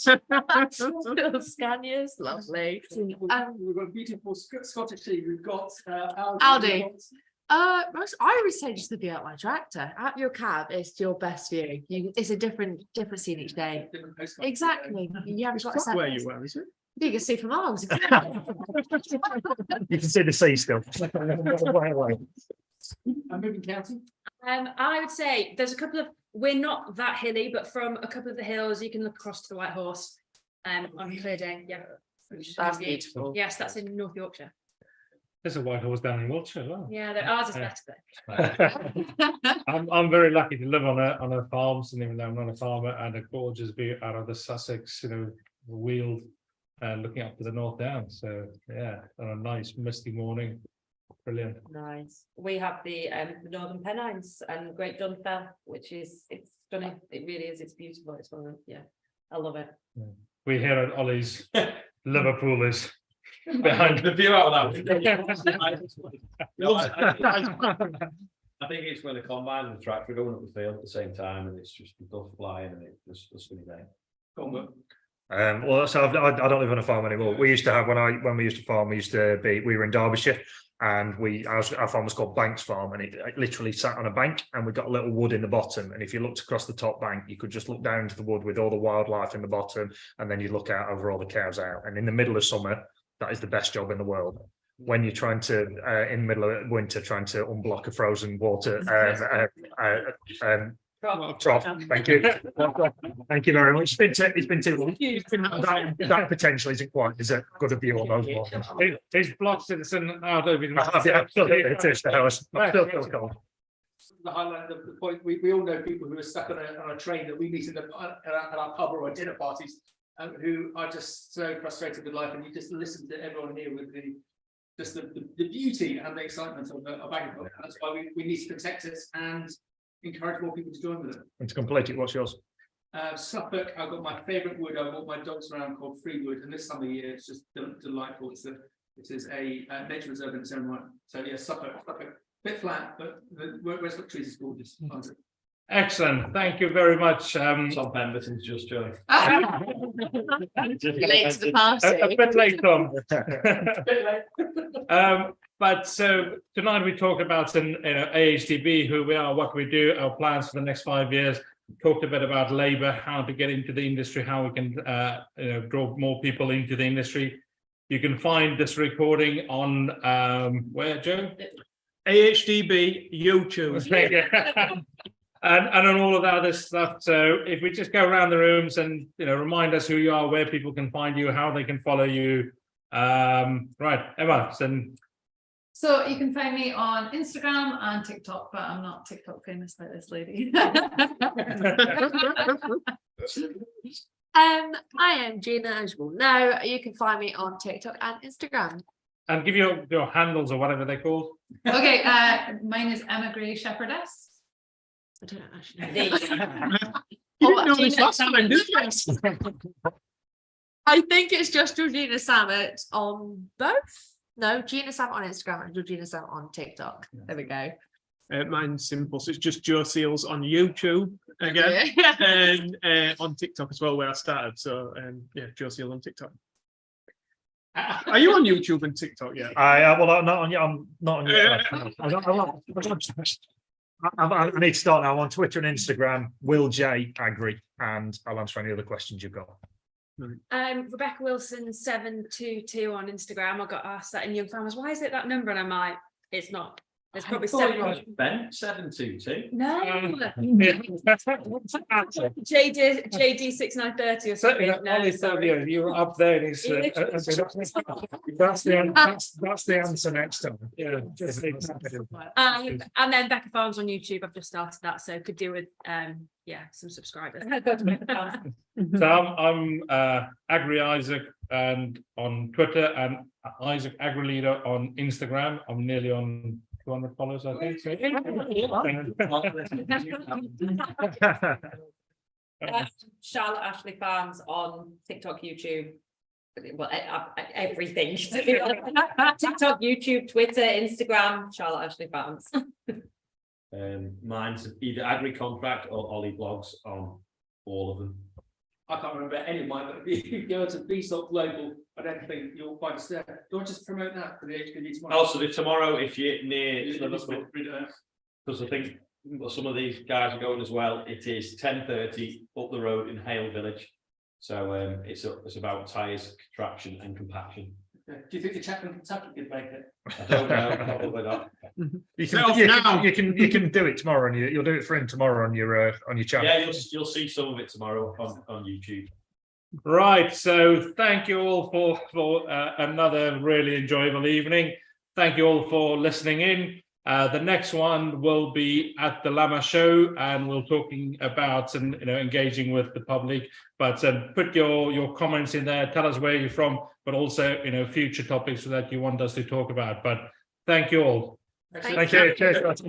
Scaniers, lovely. We've got beautiful Scottish sea. We've got Aldi. Most I would say just the view out my tractor. Out your cab is your best view. It's a different scene each day. different postcodes. Exactly. You haven't got That's where separate- you were, is it? You can see for miles. you can see the sea still. I'm moving county. I would say there's a couple of, we're not that hilly, but from a couple of the hills, you can look across to the White Horse on a clear day. Yeah. That's beautiful. Yes, that's in North Yorkshire. There's a White Horse down in Wiltshire as well. Yeah, ours is Yeah. better though. I'm very lucky to live on a farm, and even though I'm not a farmer, and a gorgeous view out of the Sussex, Weald, looking up to the North Downs. So yeah, on a nice misty morning, brilliant. Nice. We have the Northern Pennines and Great Dunfell, which is it's stunning. It really is. It's beautiful. It's one of I love it. We here at Ollie's, Liverpool is behind The view out of that. I think it's when the combine and the tractor going up the field at the same time, and it's just the dust flying, and it's a sunny day. Well, so I don't live on a farm anymore. We used to have when we used to farm, we were in Derbyshire, and our farm was called Banks Farm, and it literally sat on a bank, and we got a little wood in the bottom, and if you looked across the top bank, you could just look down into the wood with all the wildlife in the bottom, and then you look out over all the cows out. And in the middle of summer, that is the best job in the world. When you're trying to in the middle of winter trying to unblock a frozen water trough. Thank you. Thank you very much. It's been too long. That potentially isn't quite as a good a view on those ones. It's blocked it out over Absolutely, it is the house. I still feel cold. The highlight of the point, we all know people who are stuck on a train that we meet at our pub or at dinner parties, who are just so frustrated with life, and you just listen to everyone here with the beauty and the excitement of agriculture. That's why we need to protect it and encourage more people to join with it. And to complete it, what's yours? Suffolk, I've got my favourite wood. I walk my dogs around called Freewood, and this time of year it's just delightful. It is a nature reserve in its own right. So yeah, Suffolk, bit flat, but the West Suffolk trees is gorgeous. Excellent. Thank you very much. Tom Pemberton's just joined. Late to the party. A bit late, Tom. But so tonight we talked about AHDB, who we are, what we do, our plans for the next 5 years. Talked a bit about labour, how to get into the industry, how we can draw more people into the industry. You can find this recording on where, Joe? AHDB YouTube. And on all of that other stuff. So if we just go around the rooms and remind us who you are, where people can find you, how they can follow you. Right, Emma. So you can find me on Instagram and TikTok, but I'm not TikTok famous like this lady. I am Gina, as you all know. You can find me on TikTok and Instagram. And give your handles or whatever they're called. Okay, mine is Emma Gray Shepherdess. I don't actually know. You didn't know this last time, did you? I think it's just Georgina Sammut on both. No, Gina Sammut on Instagram and Georgina Sammut on TikTok. There we go. Mine's simple, so it's just Joe Seels on YouTube again, and on TikTok as well, where I started. So yeah, Joe Seels on TikTok. Are you on YouTube and TikTok yet? Well, I'm not on yet. I'm not on yet. I need to start now. I'm on Twitter and Instagram, Will J Agri, and I'll answer any other questions you've got. Rebecca Wilson 722 on Instagram. I got asked that in Young Farmers. Why is it that number? And I'm like, it's not. There's probably seven. Ben 722. No. JD 6930 or something. Olly Savio, you were up there. And That's the answer next time. Yeah. And then Becca Farms on YouTube. I've just started that, so could do with some subscribers. So I'm AgriIzak and on Twitter and Izak AgriLeader on Instagram. I'm nearly on 200 followers, I think. Charlotte Ashley Farms on TikTok, YouTube, well, everything. TikTok, YouTube, Twitter, Instagram, Charlotte Ashley Farms. Mine's either Agri Contract or Olly Blogs on all of them. I can't remember any of mine, but if you go to Beanstalk Global, I don't think you'll find us there. Do you want to just promote that for the AHDB tomorrow? Also, tomorrow, if you're near, because I think some of these guys are going as well, it is 10:30 up the road in Hale Village. So it's about tyres, traction and compaction. Okay. Do you think the chap in Kentucky could make it? I don't know, probably not. You can do it tomorrow, and you'll do it for him tomorrow on your channel. Yeah, you'll see some of it tomorrow on YouTube. Right, so thank you all for another really enjoyable evening. Thank you all for listening in. The next one will be at the Lama Show, and we're talking about engaging with the public. But put your comments in there. Tell us where you're from, but also future topics that you want us to talk about. But thank you all. Thank you. Cheers.